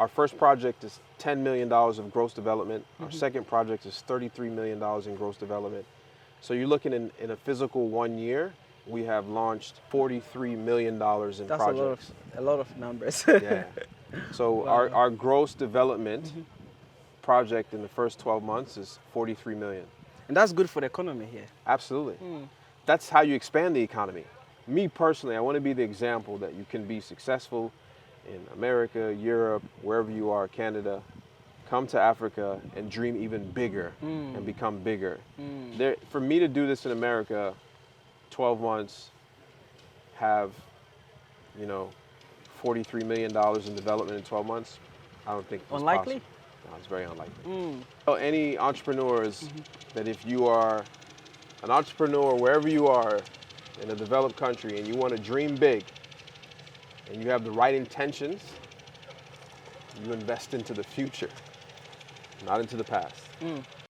Our first project is $10 million of gross development. Our second project is $33 million in gross development. So you're looking in a physical 1 year, we have launched $43 million in projects. That's a lot of numbers. Yeah. So wow. our gross development project in the first 12 months is $43 million. And that's good for the economy here. Absolutely. That's how you expand the economy. Me personally, I want to be the example that you can be successful in America, Europe, wherever you are, Canada. Come to Africa and dream even bigger and become bigger. For me to do this in America, 12 months, have, you know, $43 million in development in 12 months, I don't think it's unlikely? Possible. No, it's very unlikely. So any entrepreneurs that if you are an entrepreneur wherever you are in a developed country and you want to dream big and you have the right intentions, you invest into the future, not into the past.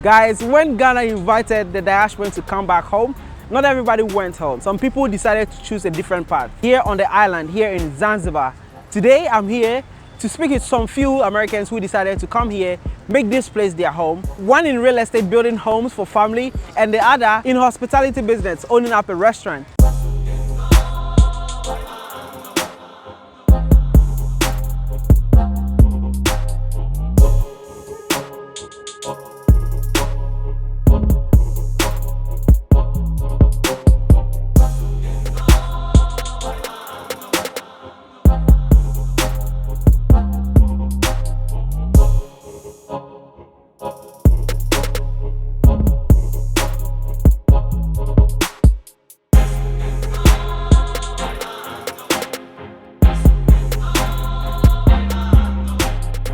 Guys, when Ghana invited the diaspora to come back home, not everybody went home. Some people decided to choose a different path. Here on the island, here in Zanzibar. Today I'm here to speak with some few Americans who decided to come here, make this place their home. One in real estate, building homes for family, and the other in hospitality business, owning up a restaurant.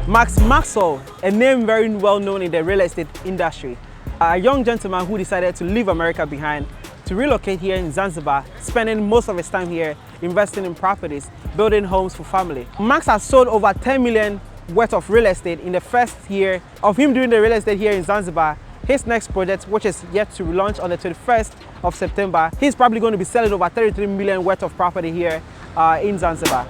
Max Maxwell, a name very well known in the real estate industry. A young gentleman who decided to leave America behind to relocate here in Zanzibar, spending most of his time here investing in properties, building homes for family. Max has sold over 10 million worth of real estate in the first year of him doing the real estate here in Zanzibar. His next project, which is yet to launch on the 21st of September, he's probably going to be selling over 33 million worth of property here in Zanzibar.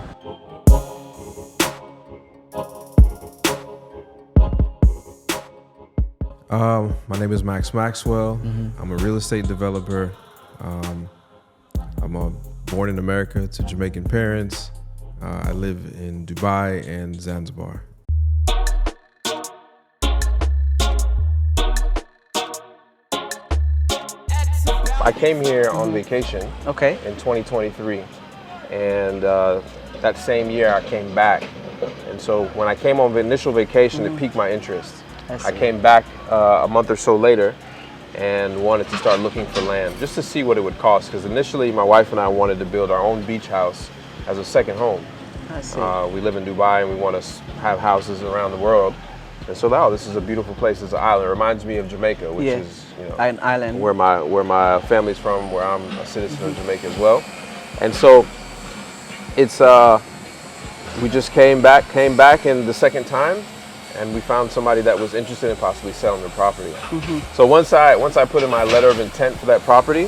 My name is Max Maxwell. I'm a real estate developer. I'm born in America to Jamaican parents. I live in Dubai and Zanzibar. I came here on vacation in 2023, and that same year I came back. And so when I came on the initial vacation, it piqued my interest. I came back a month or so later and wanted to start looking for land just to see what it would cost, because initially my wife and I wanted to build our own beach house as a second home. We live in Dubai and we want to have houses around the world. And so, oh, this is a beautiful place. It's an island. It reminds me of Jamaica, which is, you know, an island where my family's from, where I'm a citizen of Jamaica as well. And so it's we just came back in the second time, and we found somebody that was interested in possibly selling the property. So once I put in my letter of intent for that property,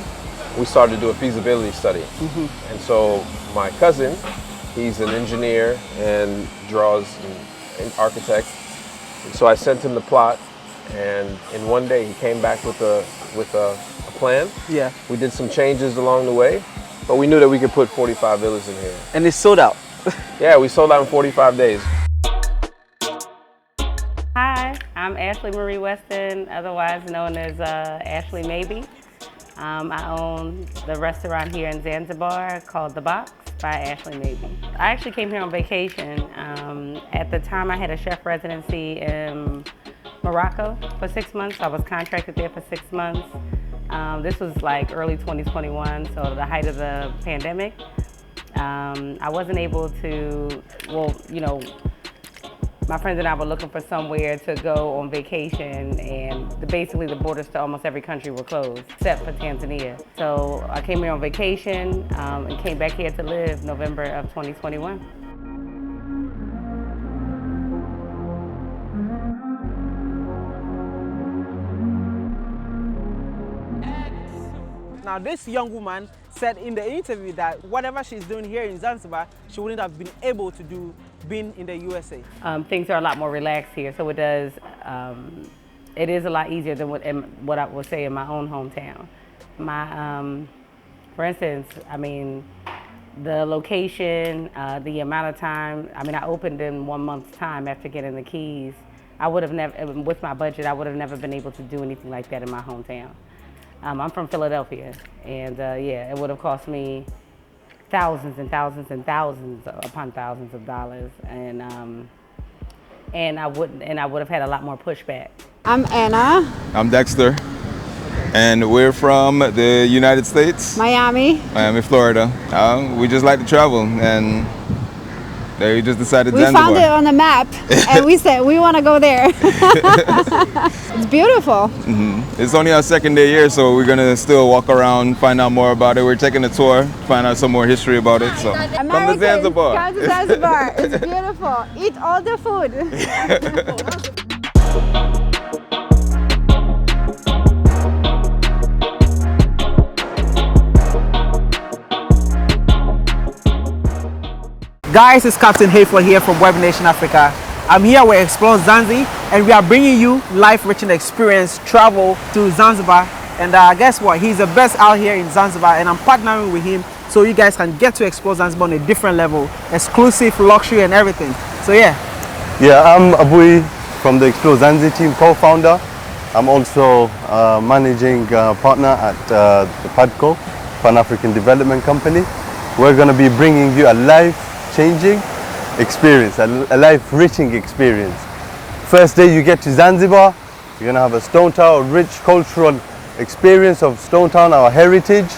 we started to do a feasibility study. And so my cousin, he's an engineer and draws an architect. And so I sent him the plot, and in one day he came back with a plan. Yeah. We did some changes along the way, but we knew that we could put 45 villas in here. And it's sold out. Yeah, we sold out in 45 days. Hi, I'm Ashley Marie Weston, otherwise known as Ashley Maybe. I own the restaurant here in Zanzibar called The Box by Ashley Maybe. I actually came here on vacation. At the time I had a chef residency in Morocco for 6 months. I was contracted there for 6 months. This was like early 2021, so the height of the pandemic. I wasn't able to, well, you know, my friends and I were looking for somewhere to go on vacation, and basically the borders to almost every country were closed, except for Tanzania. So I came here on vacation and came back here to live November of 2021. Now, this young woman said in the interview that whatever she's doing here in Zanzibar, she wouldn't have been able to do being in the USA. Things are a lot more relaxed here, so it does. It is a lot easier than what I would say in my own hometown. For instance, I mean, the location, the amount of time. I mean, I opened in 1 month's time after getting the keys. I would have never, with my budget, I would have never been able to do anything like that in my hometown. I'm from Philadelphia, and yeah, it would have cost me thousands and thousands and thousands upon thousands of dollars, and I would have had a lot more pushback. I'm Anna. I'm Dexter, and we're from the United States, Miami, Florida. We just like to travel, and we just decided we Zanzibar. found it on the map, and we said we want to go there. It's beautiful. Mm-hmm. It's only our second day here, so we're gonna still walk around, find out more about it. We're taking a tour, find out some more history about it. So come to Zanzibar. Come to Zanzibar. It's beautiful. Eat all the food. Guys, it's Captain Hayford here from Web Nation Africa. I'm here with Explore Zanzi, and we are bringing you life-rich experience travel to Zanzibar. And guess what? He's the best out here in Zanzibar, and I'm partnering with him so you guys can get to explore Zanzibar on a different level, exclusive, luxury, and everything. So yeah. Yeah, I'm Abui from the Explore Zanzi team, co-founder. I'm also managing partner at the PADCO, Pan-African Development Company. We're going to be bringing you a life-changing experience, a life-enriching experience. First day you get to Zanzibar, you're going to have a Stone Town, rich cultural experience of Stone Town, our heritage.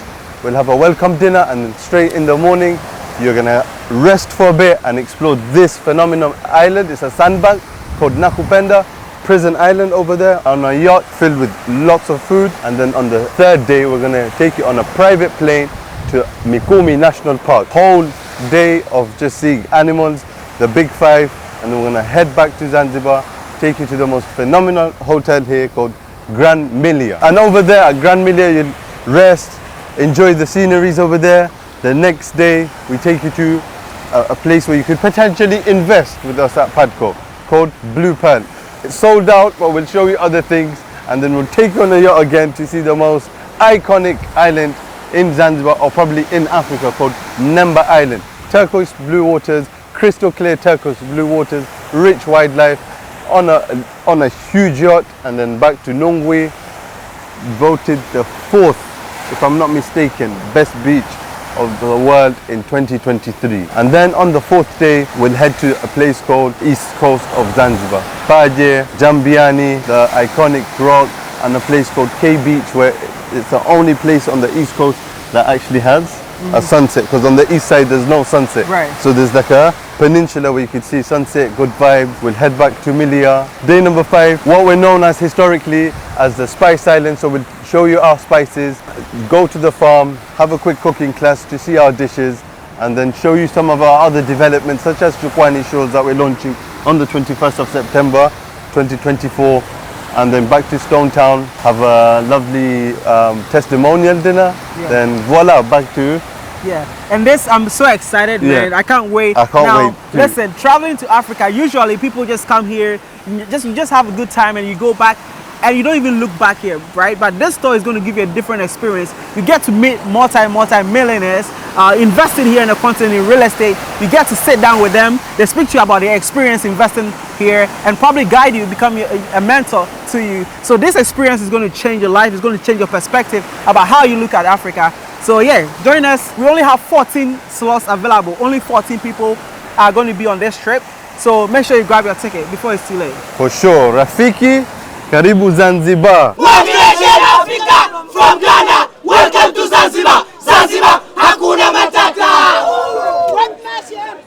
We'll have a welcome dinner, and then straight in the morning you're going to rest for a bit and explore this phenomenal island. It's a sandbank called Nakupenda, prison island over there, on a yacht filled with lots of food. And then on the third day we're going to take you on a private plane to Mikumi National Park. Whole day of just seeing animals, the big five, and then we're going to head back to Zanzibar, take you to the most phenomenal hotel here called Grand Milia. And over there at Grand Milia you'll rest, enjoy the sceneries over there. The next day we take you to a place where you could potentially invest with us at PADCO called Blue Pearl. It's sold out, but we'll show you other things, and then we'll take you on a yacht again to see the most iconic island in Zanzibar, or probably in Africa, called Nemba Island. Turquoise blue waters, crystal clear turquoise blue waters, rich wildlife, on a huge yacht. And then back to Nongwe, voted the 4th, if I'm not mistaken, best beach of the world in 2023. And then on the 4th day we'll head to a place called East Coast of Zanzibar, Paje, Jambiani, the iconic rock, and a place called K Beach, where it's the only place on the East Coast that actually has a sunset, because on the east side there's no sunset. Right. So there's like a peninsula where you can see sunset, good vibes. We'll head back to Milia. Day number 5, what we're known as historically as the Spice Island. So we'll show you our spices, go to the farm, have a quick cooking class to see our dishes, and then show you some of our other developments, such as Jukwani shows that we're launching on the 21st of September 2024. And then back to Stone Town, have a lovely testimonial dinner. Yeah. Then voila, back to. Yeah, and this, I'm so excited, man. Yeah. I can't wait. I can't now, wait too. Listen, traveling to Africa, usually people just come here, you just have a good time, and you go back, and you don't even look back here, right? But this store is going to give you a different experience. You get to meet multi-millionaires investing here in the continent in real estate. You get to sit down with them. They speak to you about their experience investing here, and probably guide you, become a mentor to you. So this experience is going to change your life. It's going to change your perspective about how you look at Africa. So yeah, join us. We only have 14 slots available. Only 14 people are going to be on this trip. So make sure you grab your ticket before it's too late. For sure, Rafiki, Karibu Zanzibar. Web Nation Africa from Ghana. Welcome to Zanzibar. Zanzibar, hakuna matata. Web Nation.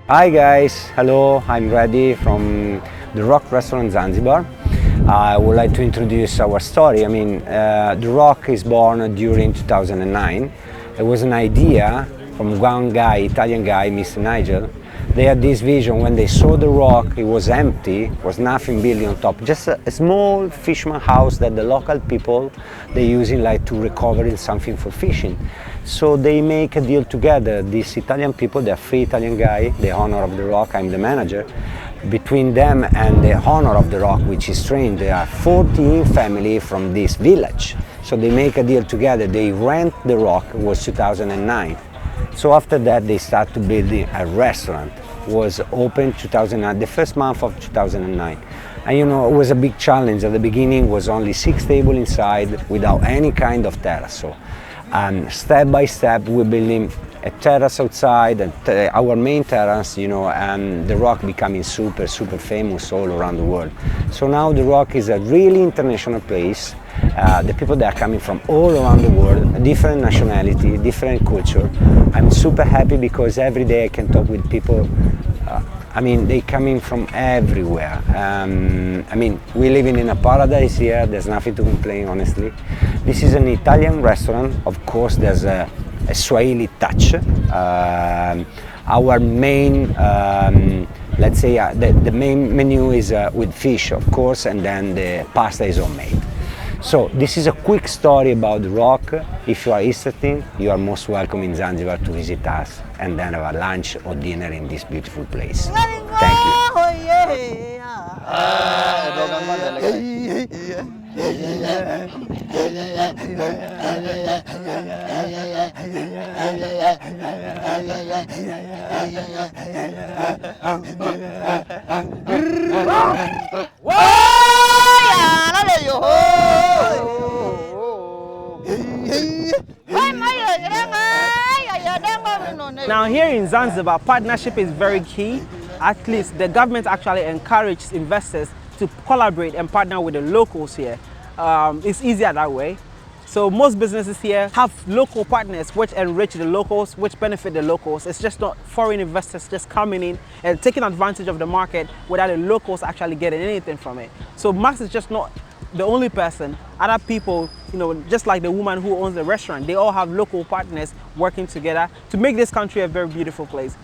Hi guys, hello, I'm Reddy from the Rock Restaurant Zanzibar. I would like to introduce our story. I mean, the Rock is born during 2009, It was an idea from one guy, Italian guy, Mr. Nigel. They had this vision when they saw the rock, it was empty, was nothing building on top, just a small fisherman house that the local people, they using like to recover something for fishing. So they make a deal together, these Italian people, they're 3 Italian guys, the owner of the rock, I'm the manager. Between them and the owner of the rock, which is strange, there are 14 families from this village. So they make a deal together, they rent the rock, it was 2009. So after that they start to build a restaurant. It was open 2009, the first month of 2009. And you know, it was a big challenge. At the beginning was only 6 tables inside without any kind of terrace. So step by step we're building a terrace outside, and our main terrace, you know, and the rock becoming super famous all around the world. So now the rock is a really international place. The people that are coming from all around the world, different nationality, different culture. I'm super happy because every day I can talk with people. I mean, they coming from everywhere. I mean, we're living in a paradise here. There's nothing to complain, honestly. This is an Italian restaurant. Of course, there's a Swahili touch. Our main, let's say, the main menu is with fish, of course, and then the pasta is homemade. So this is a quick story about the rock. If you are interested, you are most welcome in Zanzibar to visit us and then have a lunch or dinner in this beautiful place. Thank you. Now here in Zanzibar, partnership is very key. At least the government actually encourages investors to collaborate and partner with the locals here. It's easier that way. So most businesses here have local partners which enrich the locals, which benefit the locals. It's just not foreign investors just coming in and taking advantage of the market without the locals actually getting anything from it. So Max is just not the only person. Other people, you know, just like the woman who owns the restaurant, they all have local partners working together to make this country a very beautiful place.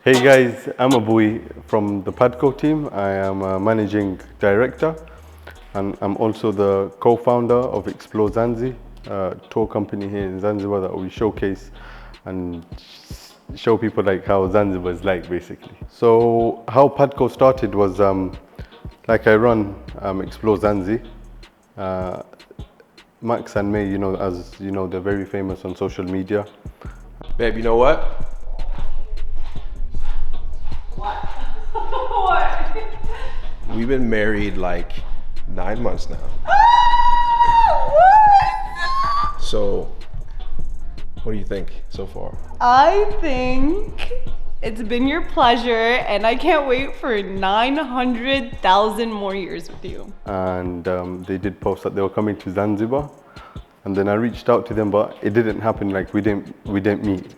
Hey guys, I'm Abui from the PADCO team. I am a managing director and I'm also the co-founder of Explore Zanzi, a tour company here in Zanzibar that we showcase and show people like how Zanzibar is like, basically. So how PADCO started was like I run Explore Zanzi. Max and May, you know, as you know, they're very famous on social media. Babe, you know what? We've been married like 9 months now. So, what do you think so far? I think it's been your pleasure, and I can't wait for 900,000 more years with you. And they did post that they were coming to Zanzibar, and then I reached out to them, but it didn't happen. Like we didn't meet,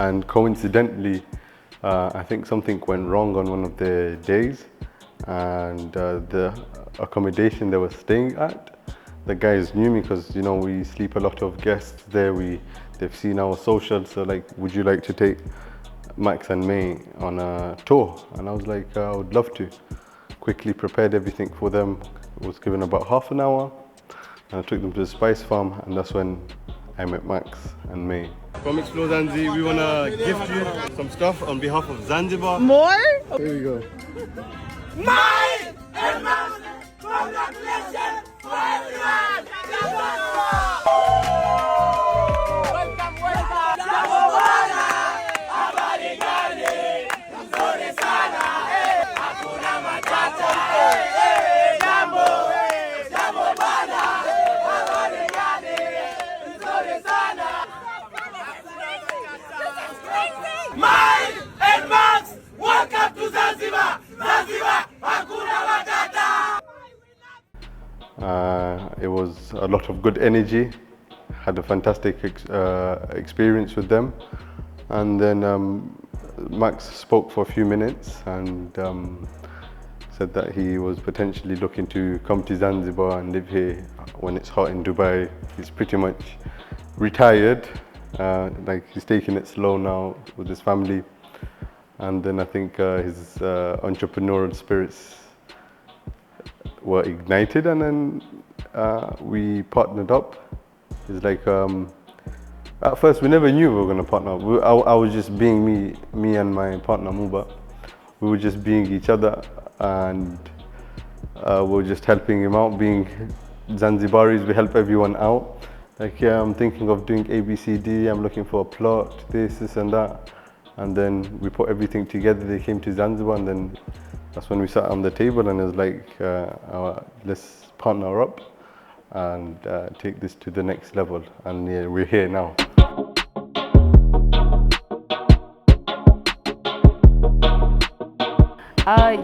and coincidentally, I think something went wrong on one of the days, and the accommodation they were staying at, the guys knew me because, you know, we sleep a lot of guests there. They've seen our socials, so like, would you like to take Max and May on a tour? And I was like, I would love to. Quickly prepared everything for them. It was given about half an hour, and I took them to the spice farm, and that's when I met Max and May. From Explore Zanzi, we want to gift you some stuff on behalf of Zanzibar. More? Here we go. My and Max, congratulations for everyone! Welcome, welcome! Jamobana, habari gani? Nzuri sana, hakuna matata. Jambo, Jamobana, habari gani? Nzuri sana. My and Max, welcome to Zanzibar! Zanzibar, hakuna matata! It was a lot of good energy. Had a fantastic experience with them. And then Max spoke for a few minutes and said that he was potentially looking to come to Zanzibar and live here when it's hot in Dubai. He's pretty much retired, like he's taking it slow now with his family. And then I think his entrepreneurial spirits were ignited, and then we partnered up. It's like, at first we never knew we were going to partner up. I was just being me and my partner Muba. We were just being each other, and we were just helping him out. Being Zanzibaris, we help everyone out. Like, yeah, I'm thinking of doing A, B, C, D, I'm looking for a plot, this and that. And then we put everything together. They came to Zanzibar, and then that's when we sat on the table, and it was like, let's partner up and take this to the next level. And yeah, we're here now.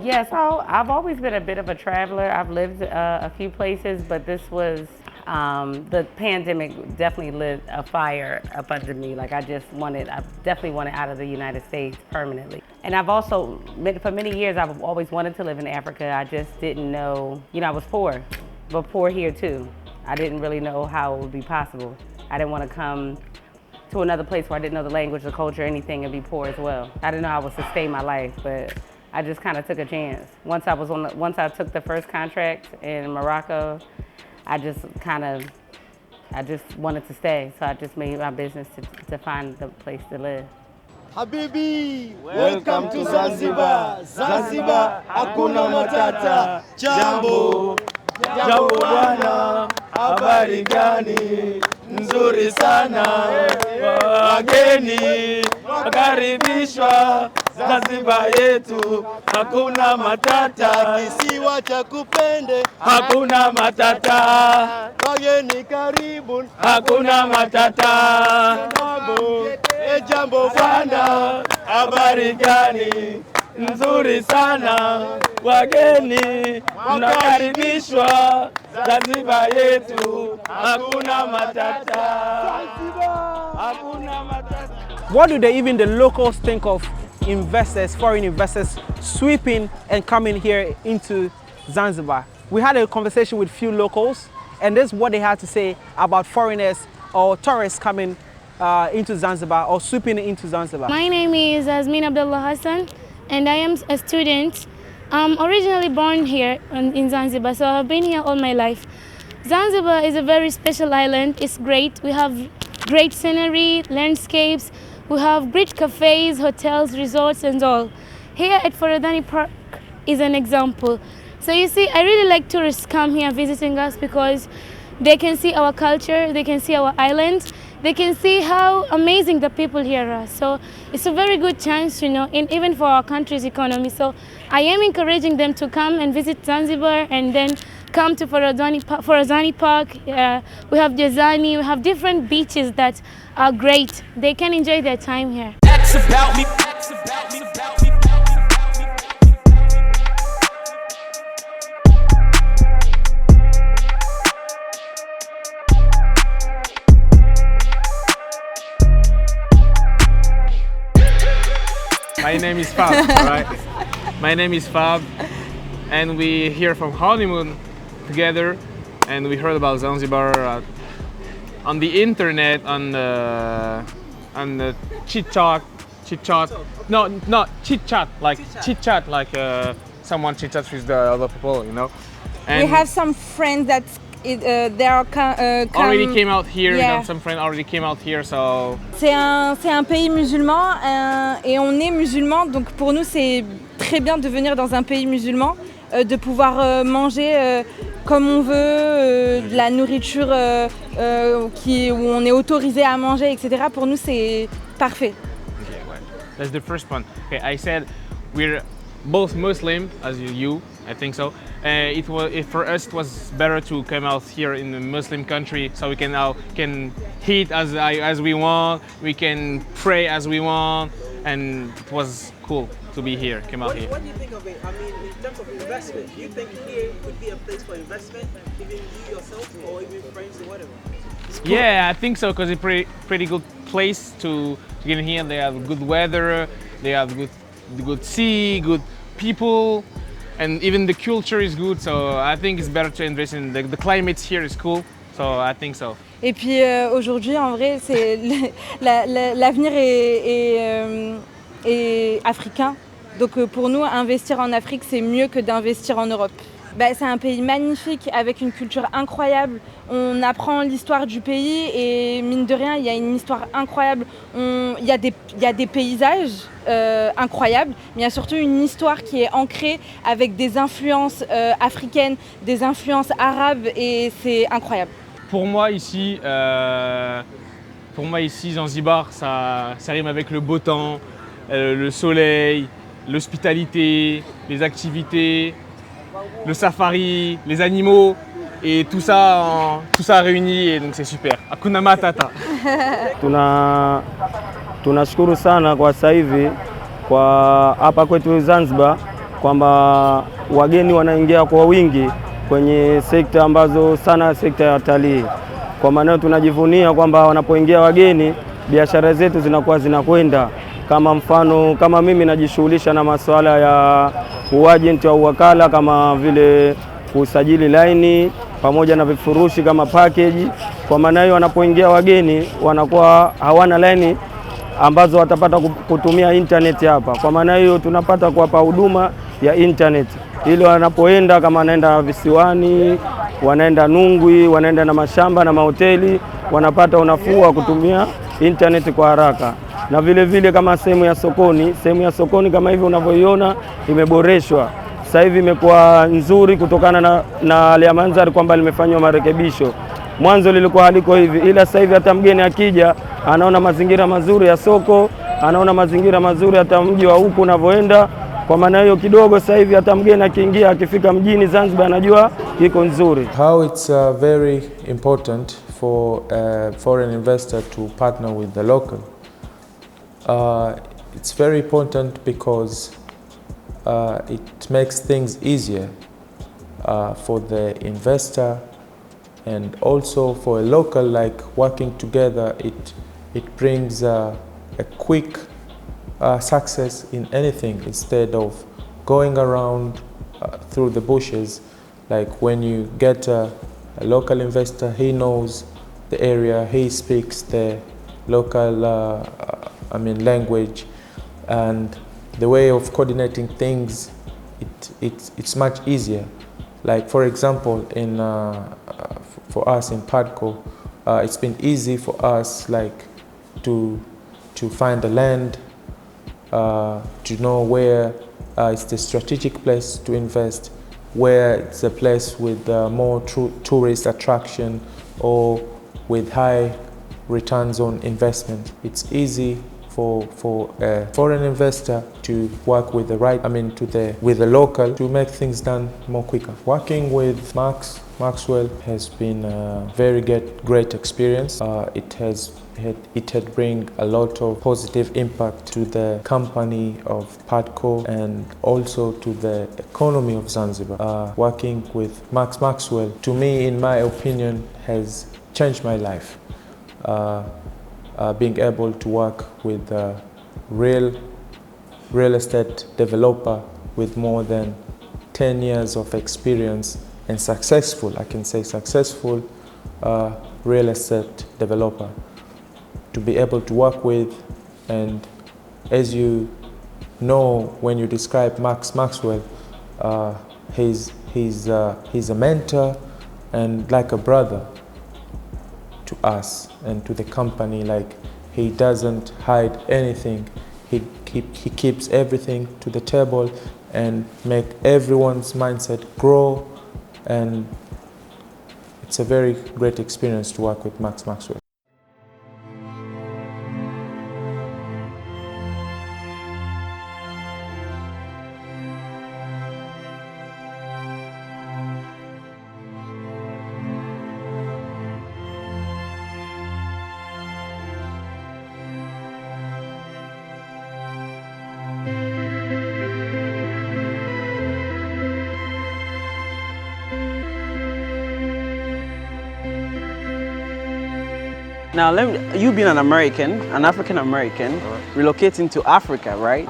Yeah, so I've always been a bit of a traveler. I've lived a few places, but this was, the pandemic definitely lit a fire up under me. Like I definitely wanted out of the United States permanently. And I've also, for many years, I've always wanted to live in Africa. I just didn't know, I was poor, but poor here too. I didn't really know how it would be possible. I didn't want to come to another place where I didn't know the language, the culture, anything, and be poor as well. I didn't know I would sustain my life, but I just kind of took a chance. Once I took the first contract in Morocco, I just wanted to stay. So I just made my business to find the place to live. Habibi, welcome to Zanzibar. Zanzibar, hakuna matata. Jambo, jambo bwana, habari gani? Nzuri sana, wageni wakaribishwa. Zanzibar yetu, hakuna matata. Kisiwa cha kupende, hakuna matata. Wageni karibu, hakuna matata. Jambo bwana, habari gani? Nzuri sana, wageni mnakaribishwa. Zanzibar yetu, hakuna matata. Hakuna matata. What do the locals think of investors, foreign investors, sweeping and coming here into Zanzibar? We had a conversation with few locals, and this is what they had to say about foreigners or tourists coming into Zanzibar or sweeping into Zanzibar. My name is Azmin Abdullah Hassan, and I am a student. I'm originally born here in Zanzibar, so I've been here all my life. Zanzibar is a very special island. It's great. We have great scenery, landscapes. We have great cafes, hotels, resorts, and all. Here at Forodhani Park is an example. So you see, I really like tourists come here visiting us because they can see our culture, they can see our island, they can see how amazing the people here are. So it's a very good chance, even for our country's economy. So I am encouraging them to come and visit Zanzibar and then come to Forodhani Park. We have Jazani, we have different beaches that are great. They can enjoy their time here. That's about me. That's about me. About me. My name is Fab, right? My name is Fab, and we here from honeymoon together, and we heard about Zanzibar on the internet, on the chit chat, no, not chit chat, like someone chit chats with the other people, And we have some friends that they are already came out here. Yeah. Some friends already came out here, so. C'est un pays musulman et on est musulman, donc pour nous c'est très bien de venir dans un pays musulman, de pouvoir manger comme on veut, de la nourriture où on est autorisé à manger, etc. Pour nous c'est parfait. Okay, well, that's the first one. Okay, I said we're both Muslim, as you, I think so. For us, it was better to come out here in a Muslim country, so we can eat as we want, we can pray as we want, and it was cool to be here. Come out here. What do you think of it? I mean, in terms of investment, do you think here would be a place for investment, even you yourself or even friends or whatever? Yeah, I think so, because it's a pretty good place to get in here. They have good weather, they have good sea, good people. and even the culture is good. So I think it's better to invest in the climate here is cool. So I think so. Et puis aujourd'hui, en vrai, l'avenir est africain. Donc pour nous, investir en Afrique, c'est mieux que d'investir en Europe. C'est un pays magnifique avec une culture incroyable. On apprend l'histoire du pays et mine de rien, il y a une histoire incroyable. Il y a des paysages incroyables, mais il y a surtout une histoire qui est ancrée avec des influences africaines, des influences arabes et c'est incroyable. Pour moi ici, Zanzibar, ça rime avec le beau temps, le soleil, l'hospitalité, les activités, le safari, les animaux et tout ça réuni et donc c'est super. Hakuna matata. Tunashukuru sana kwa sasa hivi kwa hapa kwetu Zanzibar kwamba wageni wanaingia kwa wingi kwenye sekta ambazo sana sekta ya utalii. Kwa maana tunajivunia kwamba wanapoingia wageni biashara zetu zinakuwa zinakwenda. Kama mfano, kama mimi najishughulisha na masuala ya uagent au wakala kama vile kusajili laini pamoja na vifurushi kama package. Kwa maana hiyo wanapoingia wageni wanakuwa hawana laini ambazo watapata kutumia internet hapa. Kwa maana hiyo tunapata kuwapa huduma ya internet ili wanapoenda kama wanaenda visiwani, wanaenda Nungwi, wanaenda na mashamba na mahoteli, wanapata unafuu wa kutumia internet kwa haraka. Na vile vile kama sehemu ya sokoni kama hivi unavyoiona imeboreshwa. Sasa hivi imekuwa nzuri kutokana na hali ya mandhari kwamba limefanywa marekebisho. Mwanzo lilikuwa haliko hivi, ila sasa hivi hata mgeni akija anaona mazingira mazuri ya soko, anaona mazingira mazuri hata mji wa huku unavyoenda. Kwa maana hiyo kidogo sasa hivi hata mgeni akiingia akifika mjini Zanzibar anajua iko nzuri. How it's very important for a foreign investor to partner with the local. It's very important because it makes things easier for the investor and also for a local, like working together, it brings a quick success in anything instead of going around through the bushes. Like when you get a local investor, he knows the area, he speaks the local language, and the way of coordinating things, it's much easier. Like for example, for us in PADCO, it's been easy for us like to find the land, to know where it's the strategic place to invest, where it's a place with more tourist attraction or with high returns on investment. It's easy for a foreign investor to work with the local to make things done more quicker. Working with Maxwell has been a very great experience. It had bring a lot of positive impact to the company of PADCO and also to the economy of Zanzibar. Working with Maxwell, to me, in my opinion, has changed my life. Being able to work with a real estate developer with more than 10 years of experience and successful, I can say successful real estate developer to be able to work with. And as you know, when you describe Maxwell, he's a mentor and like a brother to us and to the company. Like he doesn't hide anything. He keeps everything to the table and make everyone's mindset grow, and it's a very great experience to work with Maxwell. Now, you being an American, an African American, relocating to Africa, right?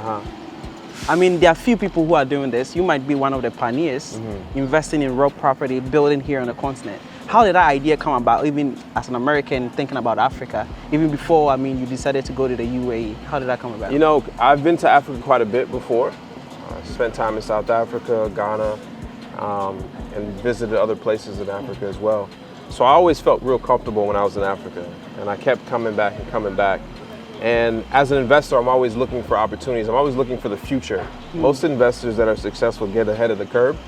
I mean, there are few people who are doing this. You might be one of the pioneers investing in raw property, building here on the continent. How did that idea come about, even as an American thinking about Africa, even before, I mean, you decided to go to the UAE? How did that come about? You know, I've been to Africa quite a bit before. Spent time in South Africa, Ghana, and visited other places in Africa as well. So I always felt real comfortable when I was in Africa, and I kept coming back and coming back. And as an investor, I'm always looking for opportunities. I'm always looking for the future. Most investors that are successful get ahead of the curve,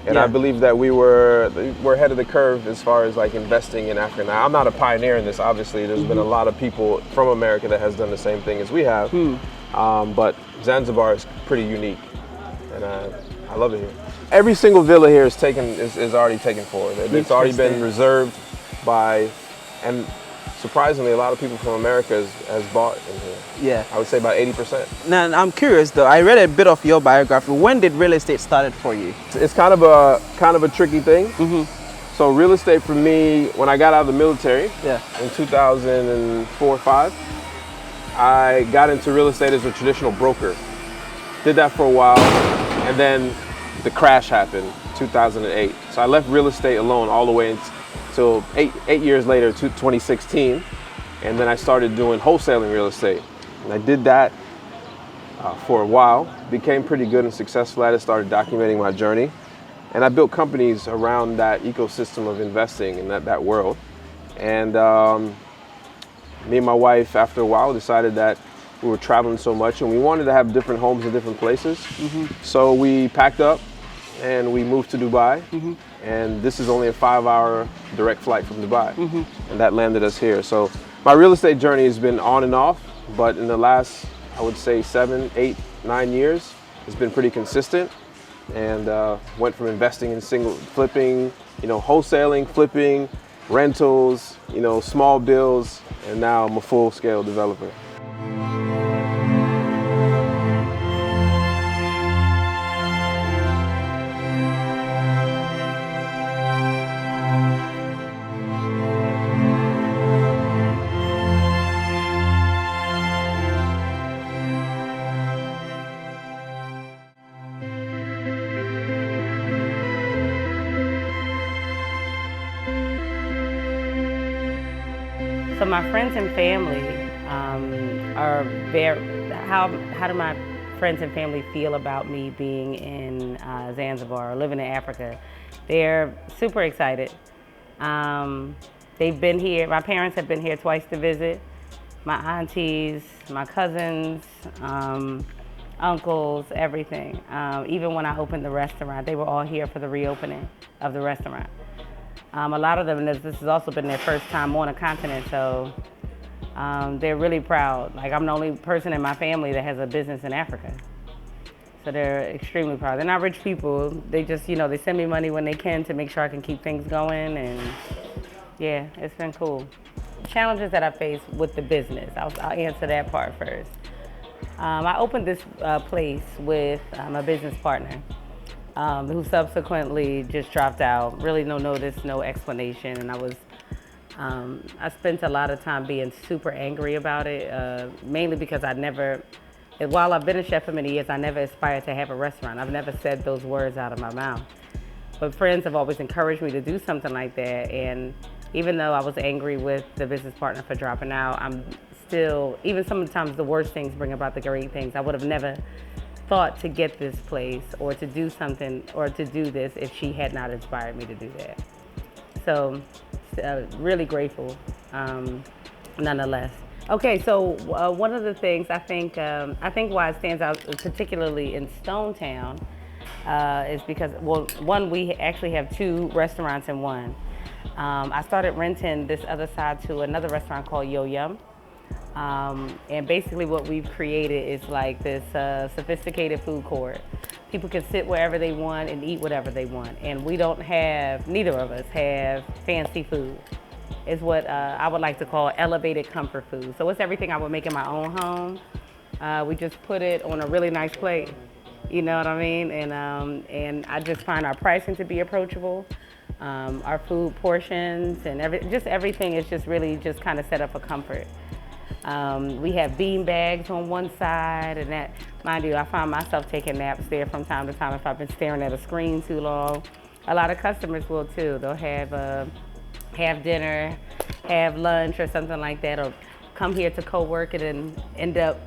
and I believe that we're ahead of the curve as far as like investing in Africa. Now, I'm not a pioneer in this, obviously. There's been a lot of people from America that has done the same thing as we have, but Zanzibar is pretty unique, and I love it here. Every single villa here is already taken for. It's already been reserved by, and surprisingly, a lot of people from America has bought in here. Yeah. I would say about 80%. Now, I'm curious though, I read a bit of your biography. When did real estate started for you? It's kind of a tricky thing. So real estate for me, when I got out of the military in 2004-05, I got into real estate as a traditional broker. Did that for a while, and then the crash happened, 2008. So I left real estate alone all the way until eight years later, 2016. And then I started doing wholesaling real estate. And I did that for a while, became pretty good and successful at it, started documenting my journey. And I built companies around that ecosystem of investing in that world. And me and my wife, after a while, decided that we were traveling so much and we wanted to have different homes in different places. So we packed up and we moved to Dubai. And this is only a 5-hour direct flight from Dubai. And that landed us here. So my real estate journey has been on and off, but in the last, I would say 7, 8, 9 years, it's been pretty consistent. And went from investing in flipping, wholesaling, flipping, rentals, small bills, and now I'm a full-scale developer. So my friends and family are very, how do my friends and family feel about me being in Zanzibar or living in Africa? They're super excited. They've been here, my parents have been here twice to visit. My aunties, my cousins, uncles, everything. Even when I opened the restaurant, they were all here for the reopening of the restaurant. A lot of them, this has also been their first time on a continent, so they're really proud. Like, I'm the only person in my family that has a business in Africa. So they're extremely proud. They're not rich people. They just, they send me money when they can to make sure I can keep things going, and yeah, it's been cool. Challenges that I face with the business, I'll answer that part first. I opened this place with my business partner, who subsequently just dropped out. Really no notice, no explanation, and I spent a lot of time being super angry about it, mainly because while I've been a chef for many years, I never aspired to have a restaurant. I've never said those words out of my mouth. But friends have always encouraged me to do something like that, and even though I was angry with the business partner for dropping out, I'm still, even sometimes the worst things bring about the great things. I would have never thought to get this place or to do something or to do this if she had not inspired me to do that. So really grateful, nonetheless. Okay, so one of the things I think why it stands out, particularly in Stone Town, is because, well, one, we actually have 2 restaurants in one. I started renting this other side to another restaurant called Yo Yum. And basically what we've created is like this sophisticated food court. People can sit wherever they want and eat whatever they want. And neither of us have fancy food. It's what I would like to call elevated comfort food. So it's everything I would make in my own home. We just put it on a really nice plate. You know what I mean? And I just find our pricing to be approachable. Our food portions and everything is just really just kind of set up for comfort. We have bean bags on one side, and that, mind you, I find myself taking naps there from time to time if I've been staring at a screen too long. A lot of customers will too. They'll have dinner, have lunch or something like that, or come here to co-work and then end up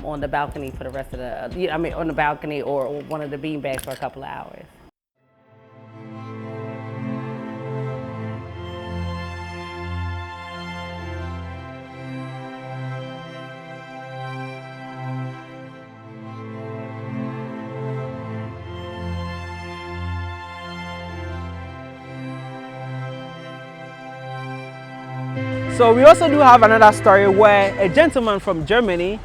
on the balcony for the rest of the, on the balcony or one of the bean bags for a couple of hours. So we also do have another story where a gentleman from Germany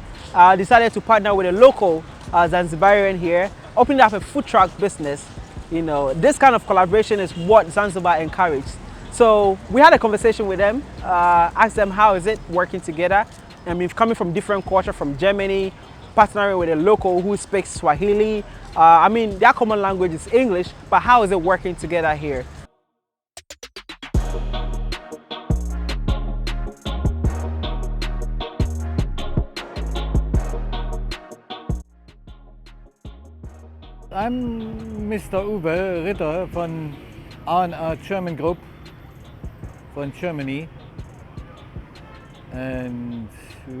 decided to partner with a local Zanzibarian here, opening up a food truck business. You know, this kind of collaboration is what Zanzibar encouraged. So we had a conversation with them, asked them how is it working together. I mean, coming from different cultures, from Germany, partnering with a local who speaks Swahili. I mean, their common language is English, but how is it working together here? I'm Mr. Uwe Ritter from ORR.GERMANGROUP from Germany, and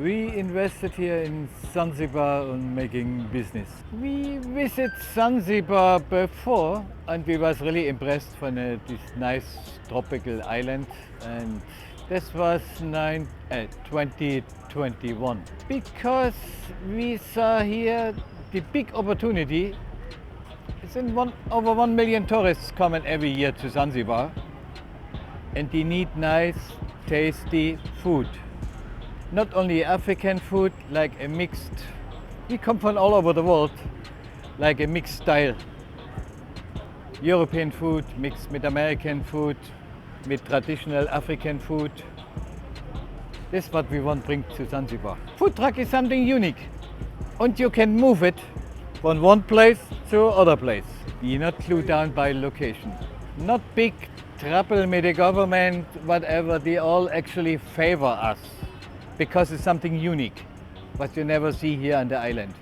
we invested here in Zanzibar on making business. We visited Zanzibar before and we was really impressed from this nice tropical island, and this was 2021 because we saw here the big opportunity. It's over 1 million tourists coming every year to Zanzibar, and they need nice, tasty food. Not only African food, like a mixed, we come from all over the world, like a mixed style. European food mixed with American food, with traditional African food. This is what we want to bring to Zanzibar. Food truck is something unique, and you can move it from one place to other place. You're not glued down by location. Not big trouble with the government, whatever, they all actually favor us because it's something unique, what you never see here on the island.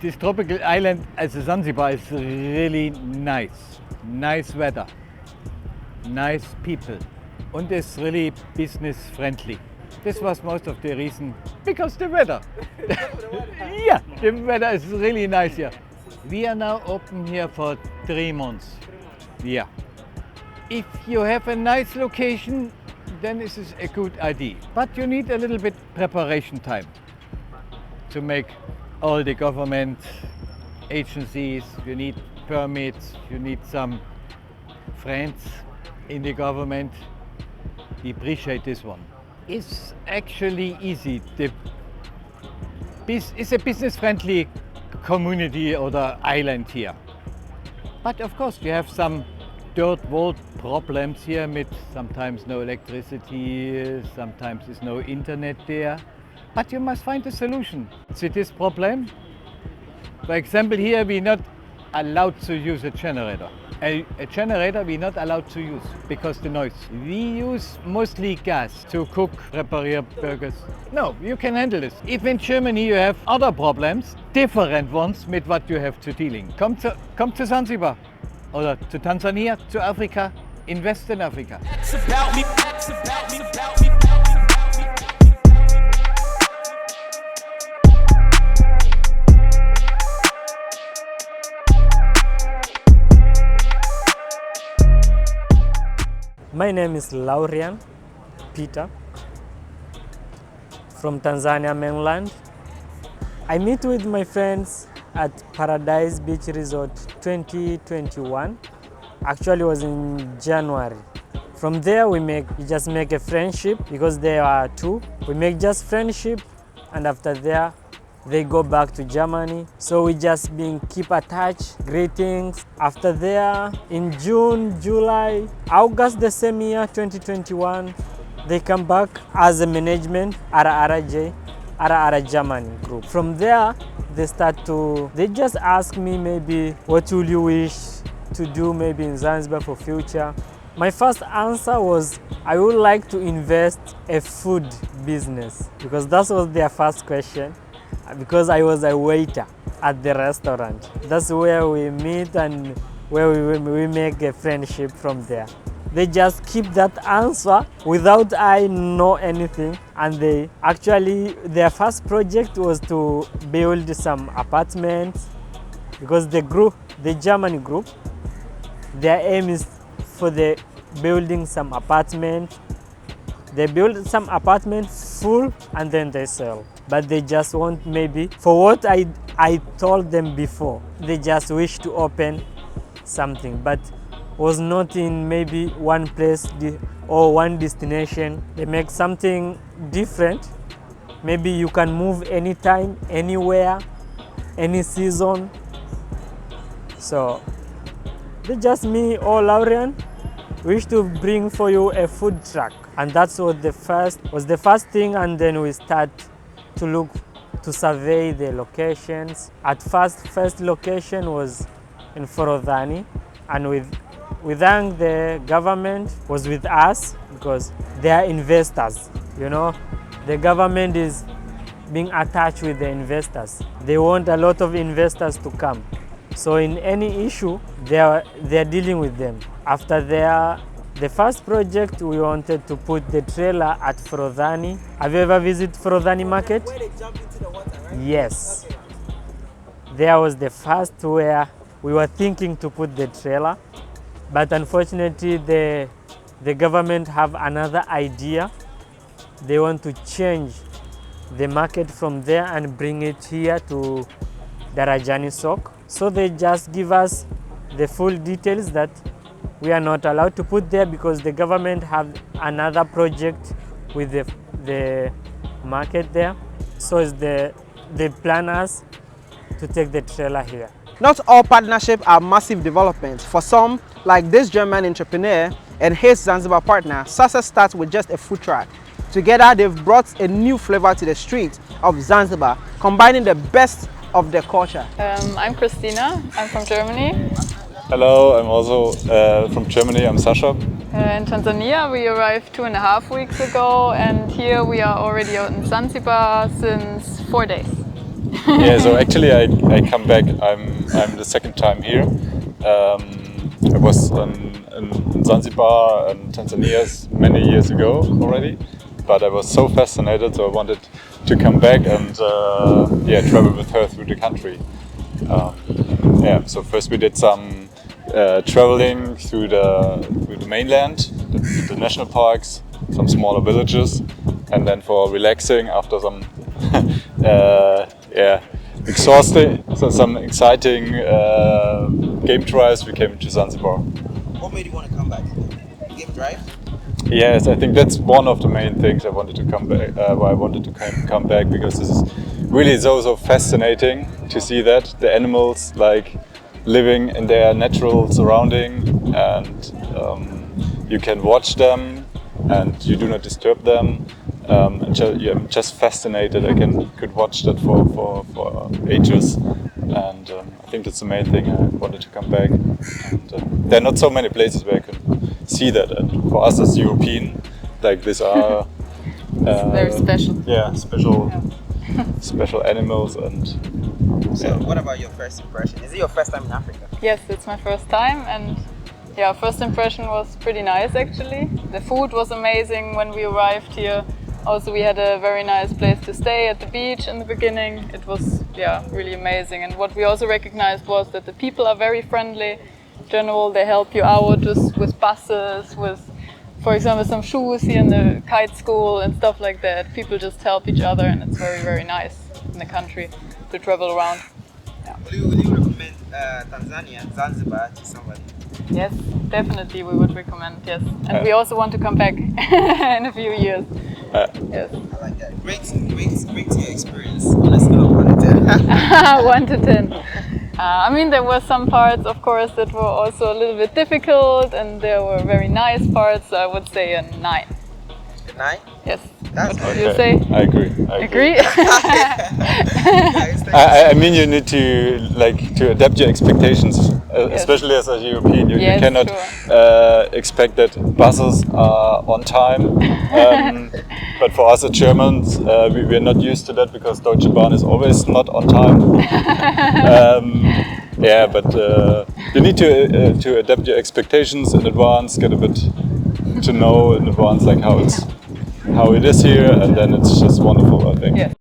This tropical island as a Zanzibar is really nice. Nice weather, nice people, and it's really business friendly. This was most of the reason, because the weather. Yeah, the weather is really nice here. We are now open here for 3 months. Yeah. If you have a nice location, then this is a good idea. But you need a little bit preparation time to make all the government agencies, you need permits, you need some friends in the government. We appreciate this one. It's actually easy. It's a business-friendly community or the island here. But of course you have some third world problems here with sometimes no electricity, sometimes there's no internet there. But you must find a solution to this problem. For example, here we're not allowed to use a generator. A generator we're not allowed to use because the noise. We use mostly gas to cook, prepare burgers. No, you can handle this. If in Germany you have other problems, different ones with what you have to dealing. Come to Zanzibar or to Tanzania, to Africa, invest in Africa. It's about me, it's about me, it's about me. My name is Laurian Peter from Tanzania mainland. I meet with my friends at Paradise Beach Resort 2021. Actually, it was in January. From there, we just make a friendship because there are 2. We make just friendship, and after there, they go back to Germany. So we just keep attached, greetings. After there, in June, July, August the same year, 2021, they come back as a management at ORR Germany group. From there, they just ask me maybe what will you wish to do maybe in Zanzibar for future. My first answer was I would like to invest a food business, because that was their first question, because I was a waiter at the restaurant. That's where we meet and where we make a friendship from there. They just keep that answer without I know anything, and they actually, their first project was to build some apartments, because the group, the German group, their aim is for the building some apartment. They build some apartments full and then they sell. But they just want, maybe, for what I told them before, they just wish to open something, but was not in maybe one place or one destination. They make something different. Maybe you can move anytime, anywhere, any season. So they just, me or Laurian, wish to bring for you a food truck, and that's what the first thing. And then we start to look, to survey the locations. At first location was in Forodhani, and we thank the government was with us, because they are investors. You know, the government is being attached with the investors. They want a lot of investors to come. So in any issue, they're dealing with them. After the first project, we wanted to put the trailer at Forodhani. Have you ever visited Forodhani market? Where they jump into the water, right? Yes. There was the first where we were thinking to put the trailer, but unfortunately the government have another idea. They want to change the market from there and bring it here to Darajani Sok. So they just give us the full details that we are not allowed to put there, because the government have another project with the market there. So it's they plan us to take the trailer here. Not all partnerships are massive developments. For some, like this German entrepreneur and his Zanzibar partner, success starts with just a food truck. Together, they've brought a new flavor to the streets of Zanzibar, combining the best of their culture. I'm Christina, I'm from Germany. Hello, I'm also from Germany, I'm Sasha. In Tanzania we arrived 2.5 weeks ago, and here we are already out in Zanzibar since 4 days. Yeah, so actually I come back, I'm the second time here. I was in Zanzibar and Tanzania many years ago already, but I was so fascinated, so I wanted to come back and travel with her through the country. So first we did some traveling through the mainland, the national parks, some smaller villages, and then for relaxing after some exhausting, so some exciting game trials, we came to Zanzibar. What made you want to come back? Game drive? Yes, I think that's one of the main things I wanted to come back. Why I wanted to come back, because this is really so fascinating to see that the animals like living in their natural surrounding, and you can watch them and you do not disturb them. I'm just fascinated. I could watch that for ages, and I think that's the main thing. I wanted to come back. And, there are not so many places where I can see that, and for us as European, like these are very special. Yeah, special. Special animals. And so what about your first impression? Is it your first time in Africa? Yes, it's my first time, and yeah, first impression was pretty nice actually. The food was amazing when we arrived here. Also, we had a very nice place to stay at the beach in the beginning. It was really amazing, and what we also recognized was that the people are very friendly. In general, they help you out just with buses, with, for example, some shoes here in the kite school and stuff like that. People just help each other, and it's very, very nice in the country to travel around. Yeah. Would you recommend Tanzania, Zanzibar to somebody? Yes, definitely we would recommend, yes. And we also want to come back in a few years. Yes. I like that. Rate your experience on a scale of 1 to 10. 1 to 10. I mean, there were some parts, of course, that were also a little bit difficult, and there were very nice parts. So I would say a 9. A 9? Yes. What would you say? I agree. Agree? I mean, you need to adapt your expectations, especially as a European. You cannot expect that buses are on time. But for us as Germans, we are not used to that because Deutsche Bahn is always not on time. Yeah, but you need to adapt your expectations in advance, get a bit to know in advance like how it is here, and then it's just wonderful, I think. Yeah.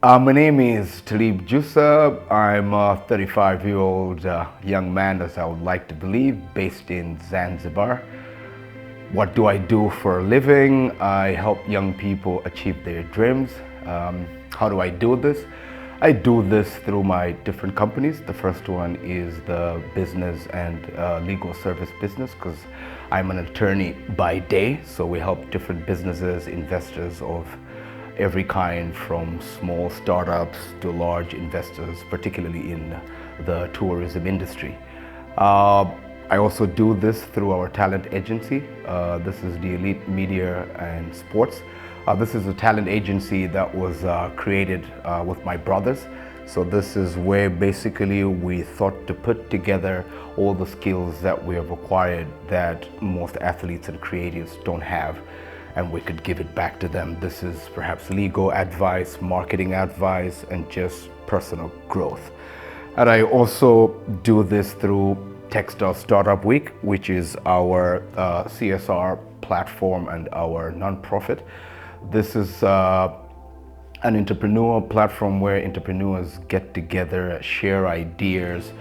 My name is Talib Jussa. I'm a 35-year-old young man, as I would like to believe, based in Zanzibar. What do I do for a living? I help young people achieve their dreams. How do I do this? I do this through my different companies. The first one is the business and legal service business, because I'm an attorney by day. So we help different businesses, investors of every kind, from small startups to large investors, particularly in the tourism industry. I also do this through our talent agency. This is the Elite Media and Sports. This is a talent agency that was created with my brothers. So this is where basically we thought to put together all the skills that we have acquired that most athletes and creatives don't have, and we could give it back to them. This is perhaps legal advice, marketing advice, and just personal growth. And I also do this through Techstar Startup Week, which is our CSR platform and our nonprofit. This is an entrepreneurial platform where entrepreneurs get together, share ideas,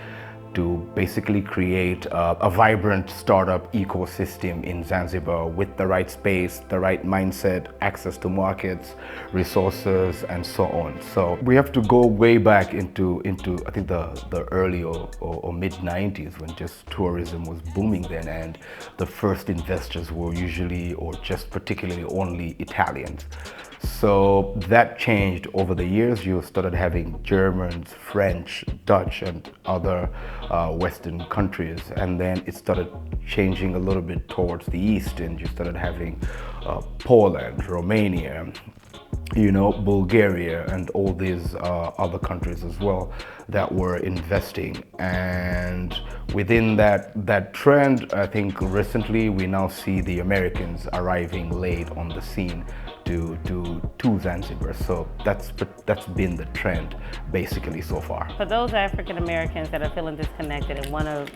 to basically create a vibrant startup ecosystem in Zanzibar with the right space, the right mindset, access to markets, resources, and so on. So we have to go way back into I think the early or mid-90s, when just tourism was booming then, and the first investors were usually, or just particularly, only Italians. So that changed over the years. You started having Germans, French, Dutch, and other Western countries. And then it started changing a little bit towards the east, and you started having Poland, Romania, Bulgaria, and all these other countries as well that were investing. And within that trend, I think recently we now see the Americans arriving late on the scene to Zanzibar. So that's been the trend basically so far. For those African Americans that are feeling disconnected and want to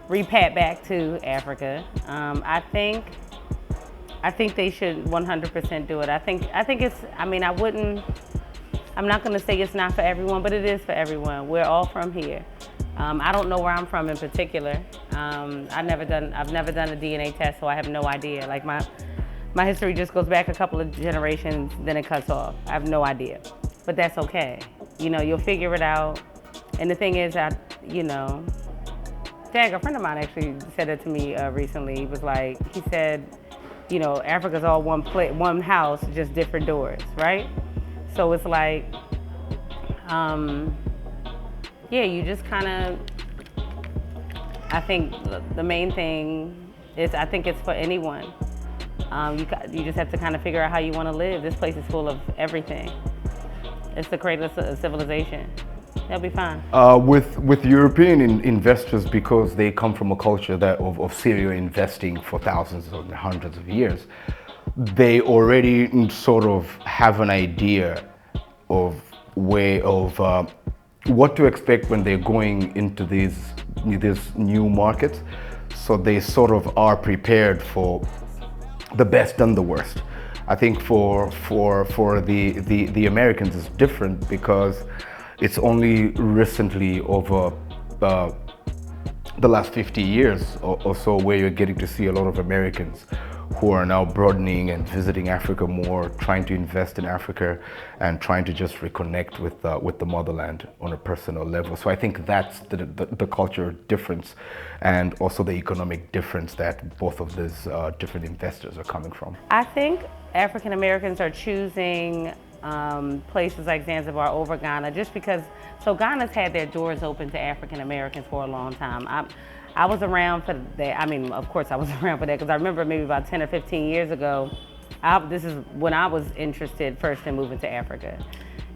repat back to Africa, I think they should 100% do it. I think it's, I'm not going to say it's not for everyone, but it is for everyone. We're all from here. I don't know where I'm from in particular. I've never done a DNA test, so I have no idea. Like my history just goes back a couple of generations, then it cuts off. I have no idea, but that's okay. You'll figure it out. And the thing is, a friend of mine actually said that to me recently. He said, Africa's all one house, just different doors, right? So it's like, you just kind of, I think the main thing is, I think it's for anyone. You just have to kind of figure out how you want to live. This place is full of everything. It's the cradle of civilization. They'll be fine. With European investors, because they come from a culture of serial investing for thousands or hundreds of years, they already sort of have an idea of what to expect when they're going into these new markets. So they sort of are prepared for the best and the worst. I think for the Americans it's different, because it's only recently, over the last 50 years or so, where you're getting to see a lot of Americans who are now broadening and visiting Africa more, trying to invest in Africa and trying to just reconnect with the motherland on a personal level. So I think that's the cultural difference, and also the economic difference that both of these different investors are coming from. I think African Americans are choosing places like Zanzibar over Ghana, just because, so Ghana's had their doors open to African Americans for a long time. I was around for that. I mean, of course I was around for that, because I remember maybe about 10 or 15 years ago, this is when I was interested first in moving to Africa.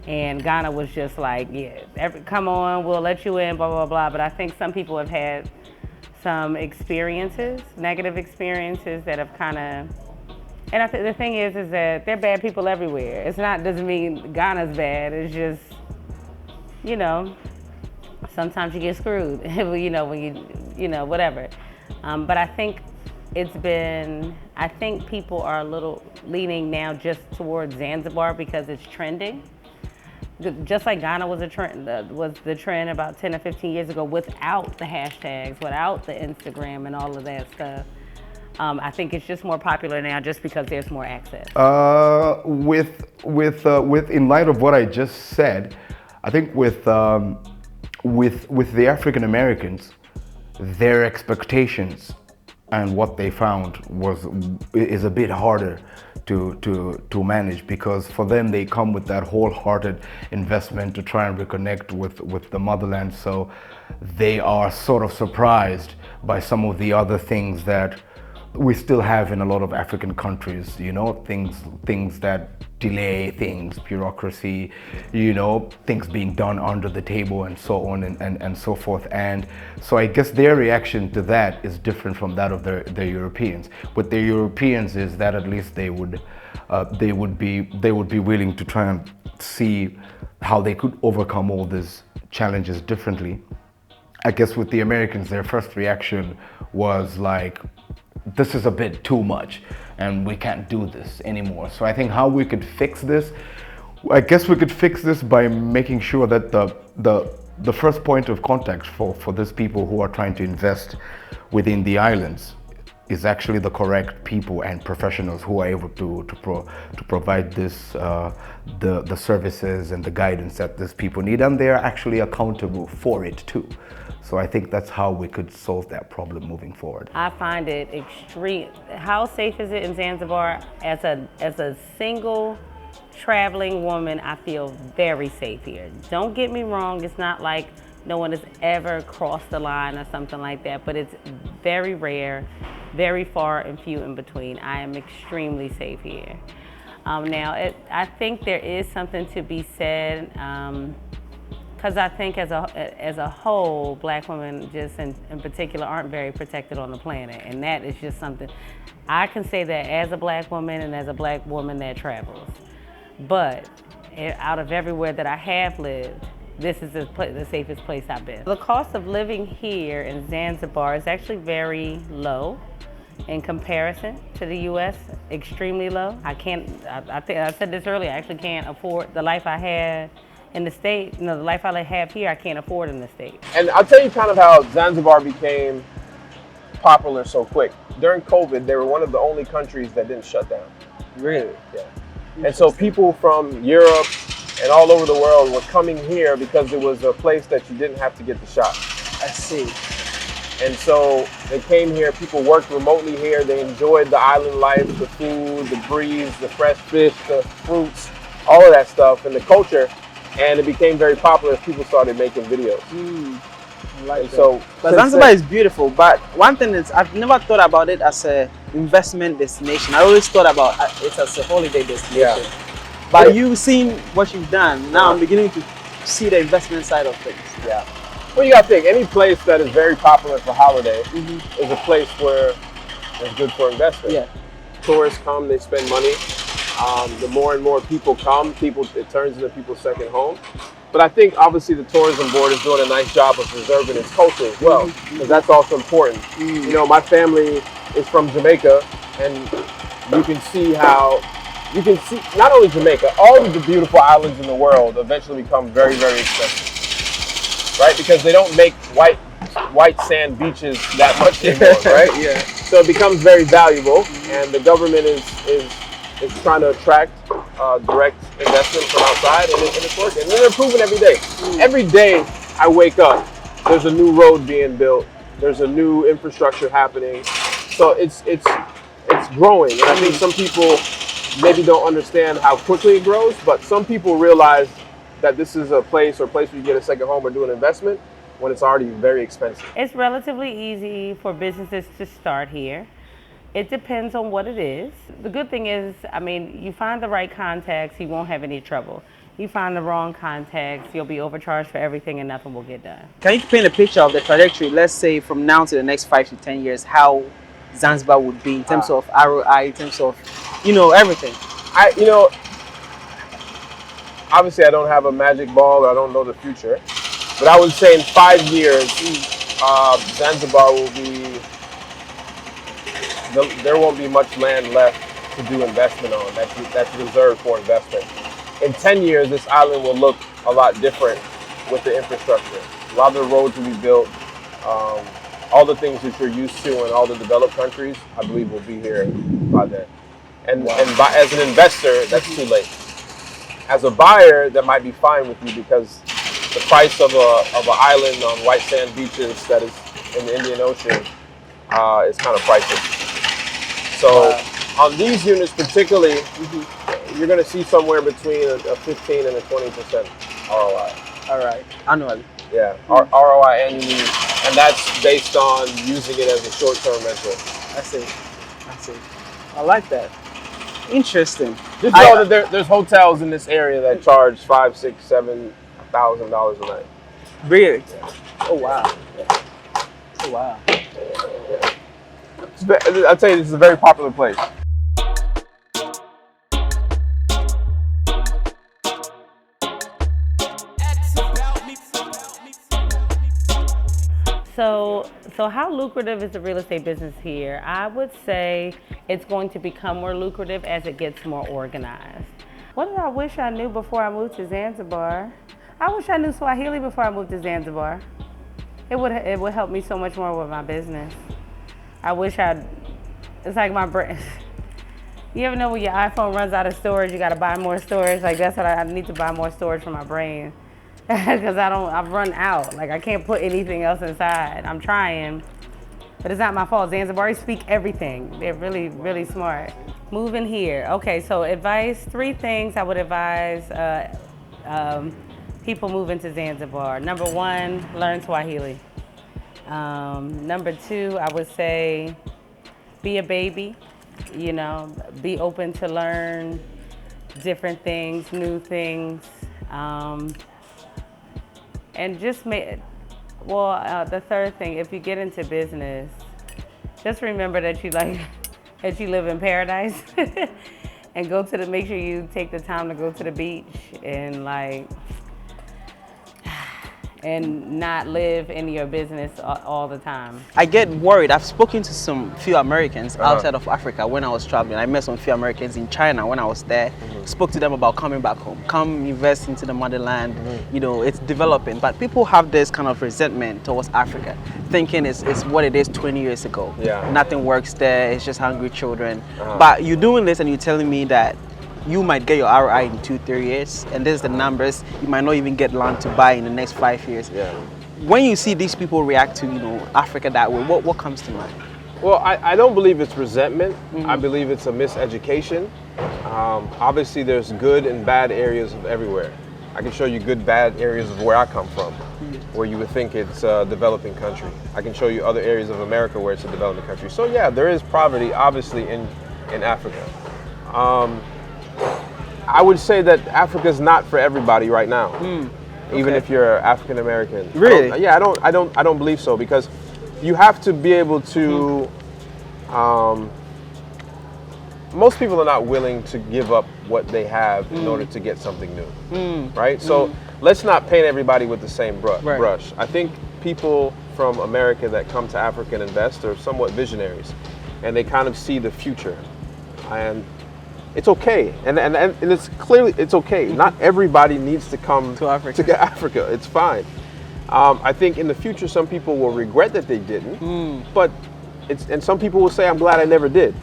And Ghana was just like, yeah, come on, we'll let you in, blah, blah, blah. But I think some people have had some experiences, negative experiences that have kind of, and I think the thing is that there are bad people everywhere. It's not, doesn't mean Ghana's bad, it's just, you know, sometimes you get screwed, you know, when you know, whatever. But I think it's been, I think people are a little leaning now just towards Zanzibar because it's trending. Just like Ghana was the trend about 10 or 15 years ago without the hashtags, without the Instagram and all of that stuff. I think it's just more popular now just because there's more access. In light of what I just said, I think with the African Americans, their expectations and what they found is a bit harder to manage, because for them they come with that wholehearted investment to try and reconnect with the motherland, so they are sort of surprised by some of the other things that we still have in a lot of African countries, you know, things that delay things, bureaucracy, you know, things being done under the table and so on and so forth. And so I guess their reaction to that is different from that of the Europeans. With the Europeans is that at least they would be willing to try and see how they could overcome all these challenges differently. I guess with the Americans, their first reaction was like, this is a bit too much and we can't do this anymore. So I think how we could fix this, I guess we could fix this by making sure that the first point of contact for these people who are trying to invest within the islands is actually the correct people and professionals who are able to provide this the services and the guidance that these people need, and they are actually accountable for it too. So I think that's how we could solve that problem moving forward. I find it extreme. How safe is it in Zanzibar? As a single traveling woman, I feel very safe here. Don't get me wrong, it's not like no one has ever crossed the line or something like that, but it's very rare, very far and few in between. I am extremely safe here. Now, I think there is something to be said, because I think as a whole, Black women just in particular aren't very protected on the planet, and that is just something. I can say that as a Black woman and as a Black woman that travels. But out of everywhere that I have lived, this is the safest place I've been. The cost of living here in Zanzibar is actually very low in comparison to the U.S., extremely low. I think I said this earlier, I actually can't afford the life I had in the state, you know, the life I have here, I can't afford in the state. And I'll tell you kind of how Zanzibar became popular so quick. During COVID, they were one of the only countries that didn't shut down. Really? Yeah. And so people from Europe and all over the world were coming here because it was a place that you didn't have to get the shot. I see. And so they came here, people worked remotely here, they enjoyed the island life, the food, the breeze, the fresh fish, the fruits, all of that stuff, and the culture. And it became very popular as people started making videos. I like that. So, but Zanzibar is beautiful, but one thing is I've never thought about it as an investment destination. I always thought about it as a holiday destination. Yeah. But you've seen what you've done. Now I'm beginning to see the investment side of things. Yeah. Well, you got to think, any place that is very popular for holiday is a place where it's good for investment. Yeah. Tourists come, they spend money. The more and more people come, it turns into people's second home. But I think obviously the tourism board is doing a nice job of preserving its culture as well, because that's also important. You know, my family is from Jamaica, and you can see not only Jamaica, all of the beautiful islands in the world eventually become very, very expensive, right? Because they don't make white sand beaches that much anymore, right? Yeah. So it becomes very valuable, and the government is trying to attract direct investment from outside, and it's working. And they're improving every day. Every day I wake up, there's a new road being built. There's a new infrastructure happening. So it's growing. And I think some people maybe don't understand how quickly it grows, but some people realize that this is a place where you get a second home or do an investment when it's already very expensive. It's relatively easy for businesses to start here. It depends on what it is. The good thing is, I mean, you find the right contacts, you won't have any trouble. You find the wrong contacts, you'll be overcharged for everything and nothing will get done. Can you paint a picture of the trajectory, let's say from now to the next 5 to 10 years, how Zanzibar would be in terms of ROI, in terms of, everything? Obviously I don't have a magic ball, I don't know the future, but I would say in 5 years, Zanzibar will be, there won't be much land left to do investment on, that's reserved for investment. In 10 years, this island will look a lot different with the infrastructure. A lot of the roads will be built, all the things that you're used to in all the developed countries, I believe will be here by then. And as an investor, that's too late. As a buyer, that might be fine with you because the price of an island on white sand beaches that is in the Indian Ocean is kind of pricey. So on these units particularly, you're going to see somewhere between a 15 and a 20% ROI. All right, annually. Yeah, ROI annually, and that's based on using it as a short-term rental. I see. I like that. Interesting. Just know that there's hotels in this area that charge $5,000, $6,000, $7,000 a night. Really? Oh wow. Oh wow. I'll tell you, this is a very popular place. So how lucrative is the real estate business here? I would say it's going to become more lucrative as it gets more organized. What did I wish I knew before I moved to Zanzibar? I wish I knew Swahili before I moved to Zanzibar. It would help me so much more with my business. I wish it's like my brain. You ever know when your iPhone runs out of storage, you gotta buy more storage? Like that's what I need to buy more storage for my brain. Because I've run out. Like I can't put anything else inside. I'm trying, but it's not my fault. Zanzibaris speak everything. They're really, really smart. Moving here. Okay, so advice, 3 things I would advise people moving to Zanzibar. Number 1, learn Swahili. Number 2, I would say be a baby, be open to learn different things, new things. And just the 3rd thing, if you get into business, just remember that you live in paradise and make sure you take the time to go to the beach and not live in your business all the time. I get worried. I've spoken to few Americans outside of Africa when I was traveling. I met some few Americans in China when I was there. Spoke to them about coming back home, come invest into the motherland. It's developing, but people have this kind of resentment towards Africa, thinking it's what it is 20 years ago. Nothing works there, it's just hungry children. But you're doing this and you're telling me that you might get your ROI in 2-3 years, and this is the numbers. You might not even get land to buy in the next 5 years. When you see these people react to Africa that way, what comes to mind? Well, I don't believe it's resentment. I believe it's a miseducation. Obviously, there's good and bad areas of everywhere. I can show you good, bad areas of where I come from, where you would think it's a developing country. I can show you other areas of America where it's a developing country. So yeah, there is poverty, obviously, in Africa. I would say that Africa's not for everybody right now, even if you're African American. Really? I don't believe so, because you have to be able to. Most people are not willing to give up what they have in order to get something new, right? So let's not paint everybody with the same brush. I think people from America that come to Africa and invest are somewhat visionaries, and they kind of see the future, and it's okay, and it's clearly it's okay. Not everybody needs to come to Africa. It's fine. I think in the future some people will regret that they didn't, but and some people will say, I'm glad I never did.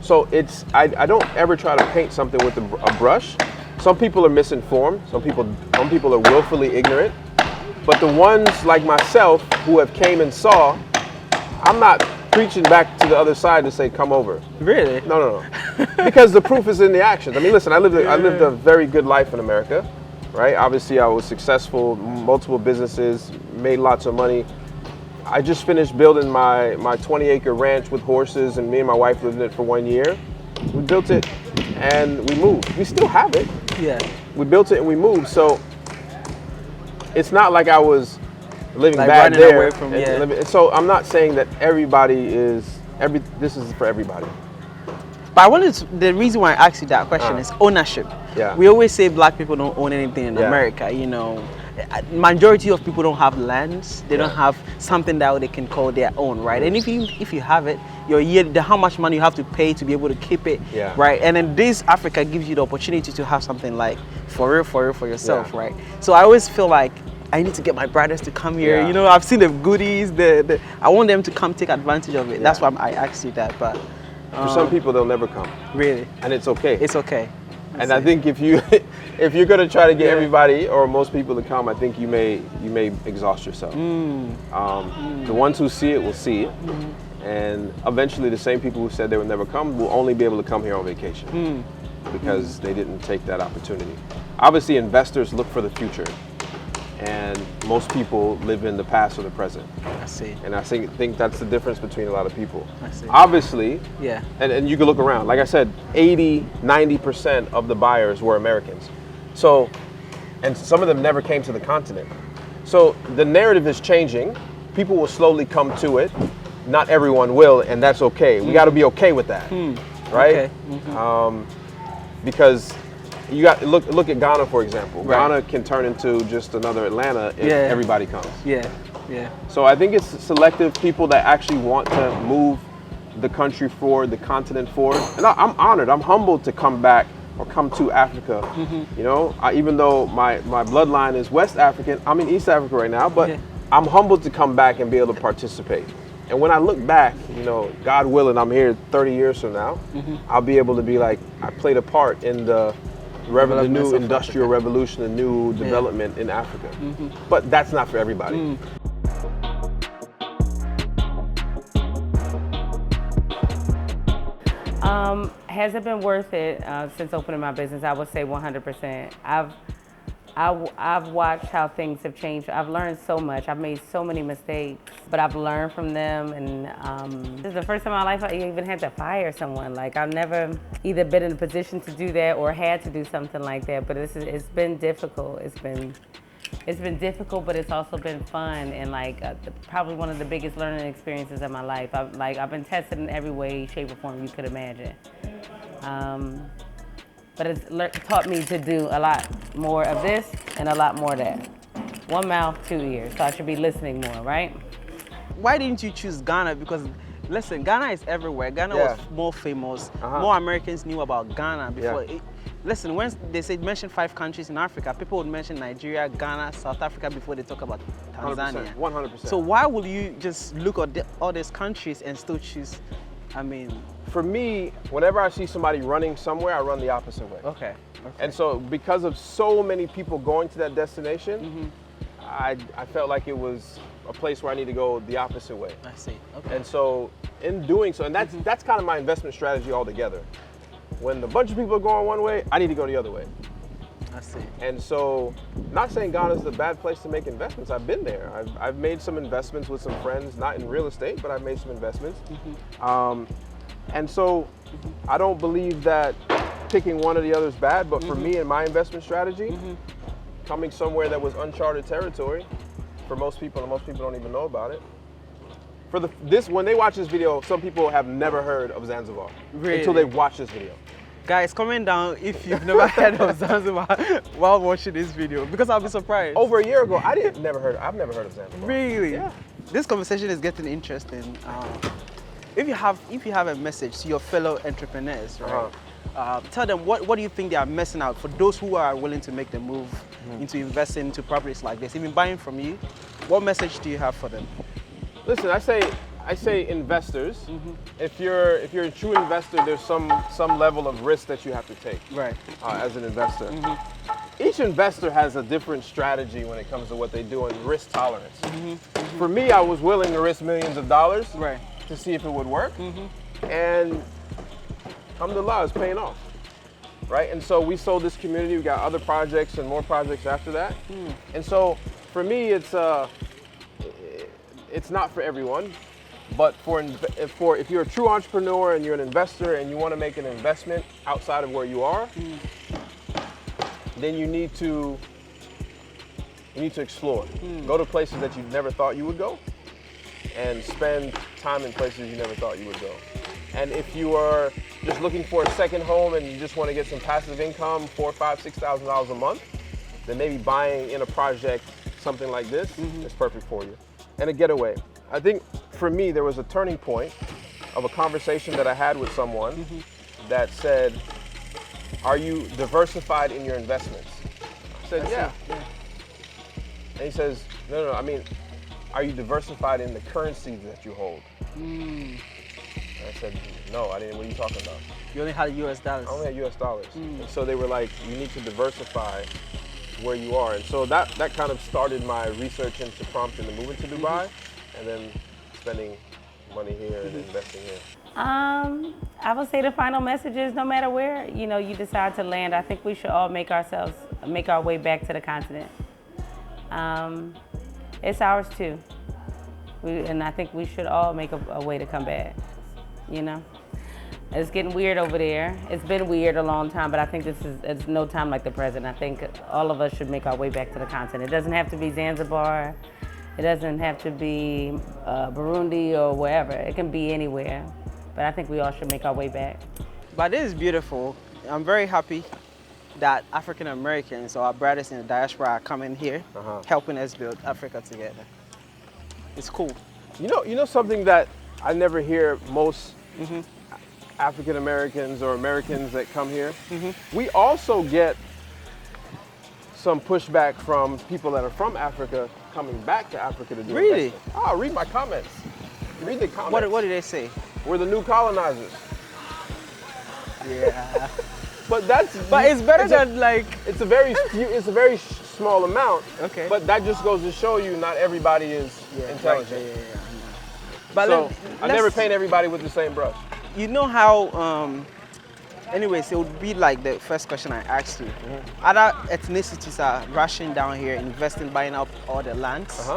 So I don't ever try to paint something with a brush. Some people are misinformed. Some people are willfully ignorant. But the ones like myself who have came and saw, I'm not preaching back to the other side to say, come over. Really? No. Because the proof is in the actions. I mean, listen, I lived a very good life in America, right? Obviously, I was successful, multiple businesses, made lots of money. I just finished building my 20-acre ranch with horses, and me and my wife lived in it for 1 year. We built it and we moved. We still have it. Yeah. We built it and we moved. So it's not like I was living Like bad running there. away from, yeah. So I'm not saying that this is for everybody. But I wanted to, the reason why I asked you that question is ownership. Yeah. We always say black people don't own anything in America, you know. Majority of people don't have lands. They don't have something that they can call their own, right? And if you have it, how much money you have to pay to be able to keep it, right? And then this Africa gives you the opportunity to have something like for real for yourself, right? So I always feel like I need to get my brothers to come here. You know, I've seen the goodies. I want them to come take advantage of it. That's why I asked you that. But for some people, they'll never come. Really? And it's okay. It's okay. And I think if you're gonna try to get everybody or most people to come, I think you may exhaust yourself. The ones who see it will see it, and eventually the same people who said they would never come will only be able to come here on vacation because they didn't take that opportunity. Obviously, investors look for the future, and most people live in the past or the present. I see. And I think that's the difference between a lot of people. I see. Obviously, yeah. And you can look around. Like I said, 80-90% of the buyers were Americans. So, and some of them never came to the continent. So the narrative is changing. People will slowly come to it. Not everyone will, and that's okay. We got to be okay with that, right? Okay. Because you got look at Ghana, for example. Right. Ghana can turn into just another Atlanta if everybody comes. Yeah. So I think it's selective people that actually want to move the country forward, the continent forward. And I'm honored. I'm humbled to come back or come to Africa. You know, even though my bloodline is West African, I'm in East Africa right now, but I'm humbled to come back and be able to participate. And when I look back, you know, God willing, I'm here 30 years from now, I'll be able to be like, I played a part in the new industrial revolution, the new development in Africa. But that's not for everybody. Has it been worth it since opening my business? I would say 100%. I've watched how things have changed. I've learned so much. I've made so many mistakes, but I've learned from them. And this is the first time in my life I even had to fire someone. Like, I've never either been in a position to do that or had to do something like that. But it's been difficult. It's been difficult, but it's also been fun and probably one of the biggest learning experiences of my life. I've been tested in every way, shape, or form you could imagine. But it's taught me to do a lot more of this and a lot more of that. One mouth, two ears, so I should be listening more, right? Why didn't you choose Ghana? Because listen, Ghana is everywhere. Ghana was more famous. More Americans knew about Ghana before. Listen, when they mention 5 countries in Africa, people would mention Nigeria, Ghana, South Africa before they talk about Tanzania. 100%. So why will you just look at all these countries and still choose, I mean... For me, whenever I see somebody running somewhere, I run the opposite way. Okay. And so because of so many people going to that destination, I felt like it was a place where I need to go the opposite way. I see. Okay. And so in doing so, and that's kind of my investment strategy altogether. When a bunch of people are going one way, I need to go the other way. I see. And so, not saying Ghana's a bad place to make investments. I've been there. I've made some investments with some friends, not in real estate, but I've made some investments. And so, I don't believe that picking one or the other is bad, but for me and my investment strategy, coming somewhere that was uncharted territory, for most people, and most people don't even know about it. When they watch this video, some people have never heard of Zanzibar until they watch this video. Guys, comment down if you've never heard of Zanzibar while watching this video, because I'll be surprised. Over a year ago, I've never heard of Zanzibar. Really? Yeah. This conversation is getting interesting. If you have a message to your fellow entrepreneurs, right? Tell them what do you think they are missing out for those who are willing to make the move into investing into properties like this, even buying from you. What message do you have for them? Listen, I say investors. If you're a true investor, there's some level of risk that you have to take. Right. As an investor. Each investor has a different strategy when it comes to what they do and risk tolerance. For me, I was willing to risk millions of dollars. Right. to see if it would work. And alhamdulillah, it's paying off. Right? And so we sold this community. We got other projects and more projects after that. And so for me, it's not for everyone, but if you're a true entrepreneur and you're an investor and you want to make an investment outside of where you are, then you need to explore. Go to places that you never thought you would go, and spend time in places you never thought you would go. And if you are just looking for a second home and you just want to get some passive income, $4,000, $5,000, $6,000 a month, then maybe buying in a project, something like this, is perfect for you. And a getaway. I think for me, there was a turning point of a conversation that I had with someone that said, are you diversified in your investments? I said, yeah. And he says, no, I mean, are you diversified in the currencies that you hold? I said, no, I didn't. What are you talking about? You only had US dollars. I only had US dollars. And so they were like, you need to diversify where you are. And so that kind of started my research into prompting the move into Dubai, and then spending money here and investing here. I would say the final message is no matter where you decide to land, I think we should all make our way back to the continent. It's ours too. And I think we should all make a way to come back. It's getting weird over there. It's been weird a long time, but I think it's no time like the present. I think all of us should make our way back to the continent. It doesn't have to be Zanzibar. It doesn't have to be Burundi or wherever. It can be anywhere. But I think we all should make our way back. But this is beautiful. I'm very happy that African Americans or our brothers in the diaspora are coming here, helping us build Africa together. It's cool. You know something that I never hear most African Americans or Americans that come here? We also get some pushback from people that are from Africa coming back to Africa to do Really? investment. Oh, read my comments. Read the comments. What did they say? We're the new colonizers. Yeah. But it's better than like. It's a very small amount. Okay. But that just goes to show you not everybody is intelligent. Yeah. But so I never paint everybody with the same brush. You know how, anyways, it would be like the first question I asked you. Other ethnicities are rushing down here, investing, buying up all the lands,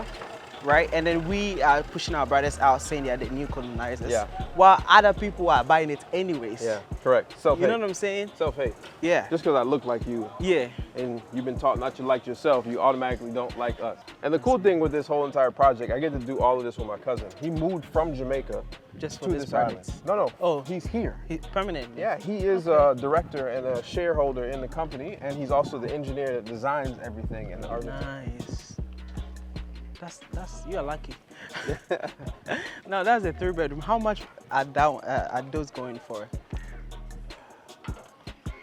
right? And then we are pushing our brothers out, saying they're the new colonizers. Yeah. While other people are buying it anyways. Yeah, correct. Self-hate. You know what I'm saying? Self-hate. Yeah. Just because I look like you. Yeah. And you've been taught not to like yourself, you automatically don't like us. And the cool thing with this whole entire project, I get to do all of this with my cousin. He moved from Jamaica just for to this island. project. No. Oh, he's here. He's permanent. Yeah, he is a director and a shareholder in the company, and he's also the engineer that designs everything and the architect. Nice. That's you're lucky. Now that's a 3-bedroom. How much are those going for?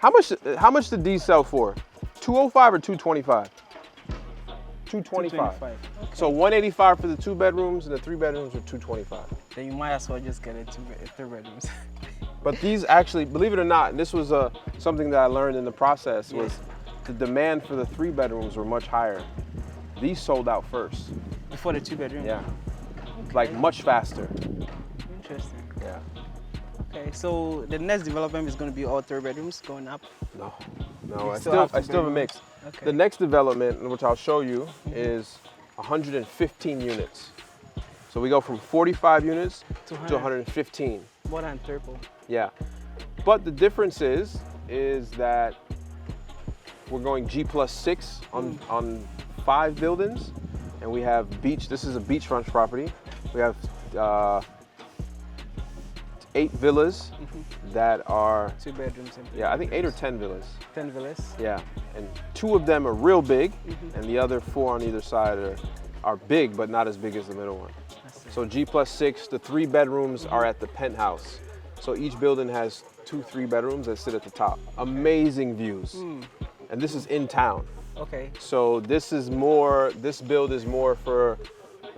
How much did these sell for? 205 or 225? 225. Okay. So 185 for the 2 bedrooms, and the 3 bedrooms are 225. Then you might as well just get 3 bedrooms. But these actually, believe it or not, and this was something that I learned in the process, was the demand for the 3 bedrooms were much higher. These sold out first. Before the 2 bedroom? Yeah. Like much faster. Interesting. Yeah. Okay, so the next development is going to be all 3 bedrooms going up? No, I still have a mix. Okay. The next development, which I'll show you, is 115 units. So we go from 45 units to 115. More than triple. Yeah. But the difference is that we're going G+6 on 5 buildings, and we have beach. This is a beachfront property. We have 8 villas that are 2 bedrooms. Yeah, I think 8 or 10 villas. 10 villas. Yeah, and 2 of them are real big, and the other 4 on either side are big, but not as big as the middle one. So G+6, the 3 bedrooms are at the penthouse. So each building has 2 3 bedrooms that sit at the top. Amazing views, and this is in town. Okay. So this build is more for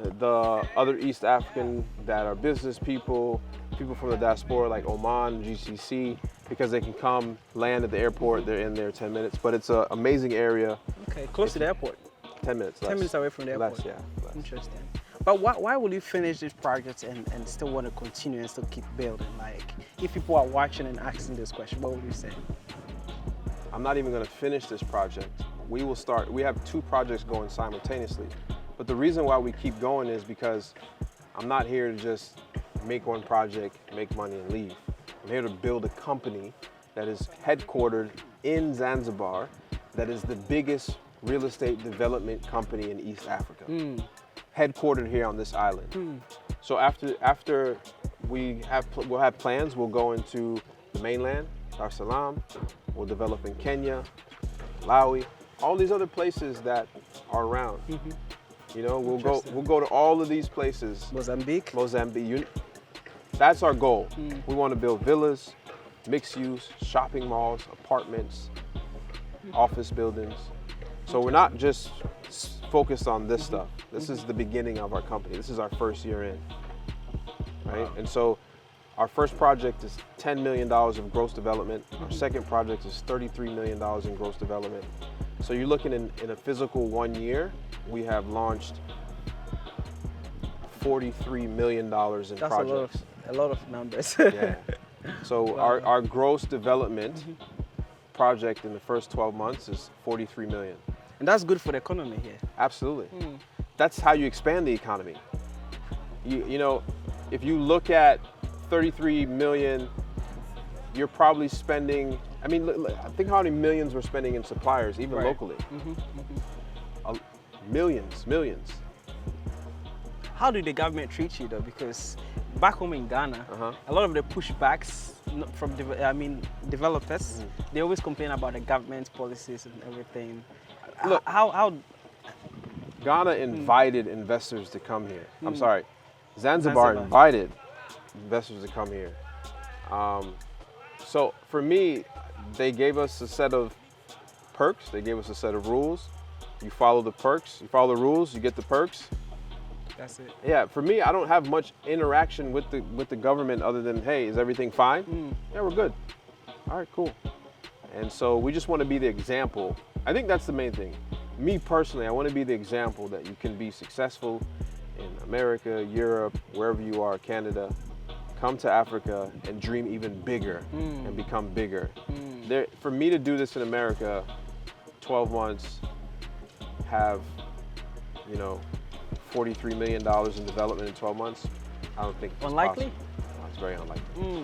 the other East African that are business people from the diaspora like Oman, GCC, because they can come land at the airport. They're in there 10 minutes, but it's an amazing area. Okay, close to the airport. 10 minutes. 10 minutes away from the airport. Less. Interesting. But why would you finish this project and still want to continue and still keep building? Like, if people are watching and asking this question, what would you say? I'm not even going to finish this project. We have 2 projects going simultaneously. But the reason why we keep going is because I'm not here to just make one project, make money and leave. I'm here to build a company that is headquartered in Zanzibar, that is the biggest real estate development company in East Africa. Headquartered here on this island. So after we'll have plans, we'll go into the mainland, Dar es Salaam, we'll develop in Kenya, Malawi, all these other places that are around. You know, we'll go to all of these places. Mozambique. That's our goal. We want to build villas, mixed use, shopping malls, apartments, office buildings. So we're not just focused on this stuff. This is the beginning of our company. This is our first year in, right? And so our first project is $10 million of gross development. Our second project is $33 million in gross development. So you're looking in a physical 1 year, we have launched $43 million in projects. A lot of numbers. Yeah. So wow. our gross development project in the first 12 months is 43 million. And that's good for the economy here. Absolutely. That's how you expand the economy. You know, if you look at 33 million, you're probably spending, I mean, think how many millions we're spending in suppliers, even locally. Millions. How do the government treat you though? Because back home in Ghana, a lot of the pushbacks from developers, they always complain about the government's policies and everything. Look, how Ghana invited investors to come here. I'm sorry, Zanzibar invited investors to come here. So for me, they gave us a set of perks. They gave us a set of rules. You follow the perks, you follow the rules, you get the perks. That's it. Yeah, for me, I don't have much interaction with the government other than, hey, is everything fine? Yeah, we're good. All right, cool. And so we just want to be the example. I think that's the main thing. Me personally, I want to be the example that you can be successful in America, Europe, wherever you are, Canada. Come to Africa and dream even bigger and become bigger. For me to do this in America, 12 months, have, you know, $43 million in development in 12 months, I don't think it's unlikely? Possible. No, it's very unlikely.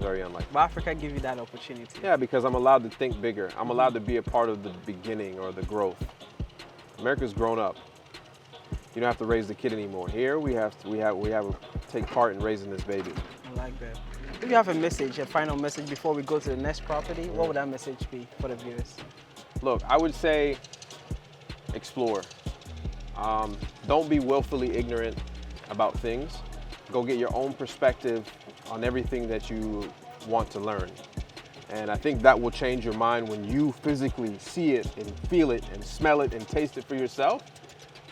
Very unlikely. But Africa give you that opportunity. Yeah, because I'm allowed to think bigger. I'm allowed to be a part of the beginning or the growth. America's grown up. You don't have to raise the kid anymore. Here we have to take part in raising this baby. I like that. If you have a message, a final message before we go to the next property, what would that message be for the viewers? Look, I would say explore. Don't be willfully ignorant about things. Go get your own perspective on everything that you want to learn. And I think that will change your mind when you physically see it and feel it and smell it and taste it for yourself.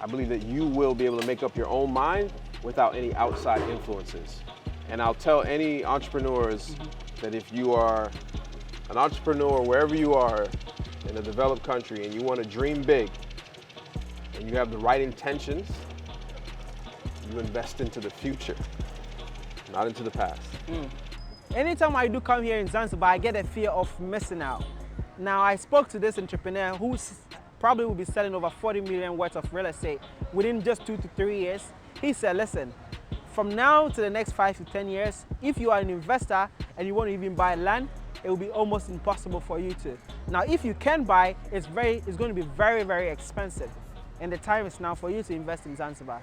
I believe that you will be able to make up your own mind without any outside influences. And I'll tell any entrepreneurs that if you are an entrepreneur wherever you are in a developed country and you want to dream big and you have the right intentions, you invest into the future, not into the past. Anytime I do come here in Zanzibar, I get a fear of missing out. Now, I spoke to this entrepreneur who probably will be selling over 40 million worth of real estate within just 2 to 3 years. He said, listen, from now to the next 5 to 10 years, if you are an investor and you want to even buy land, it will be almost impossible for you to. Now, if you can buy, it's going to be very, very expensive. And the time is now for you to invest in Zanzibar.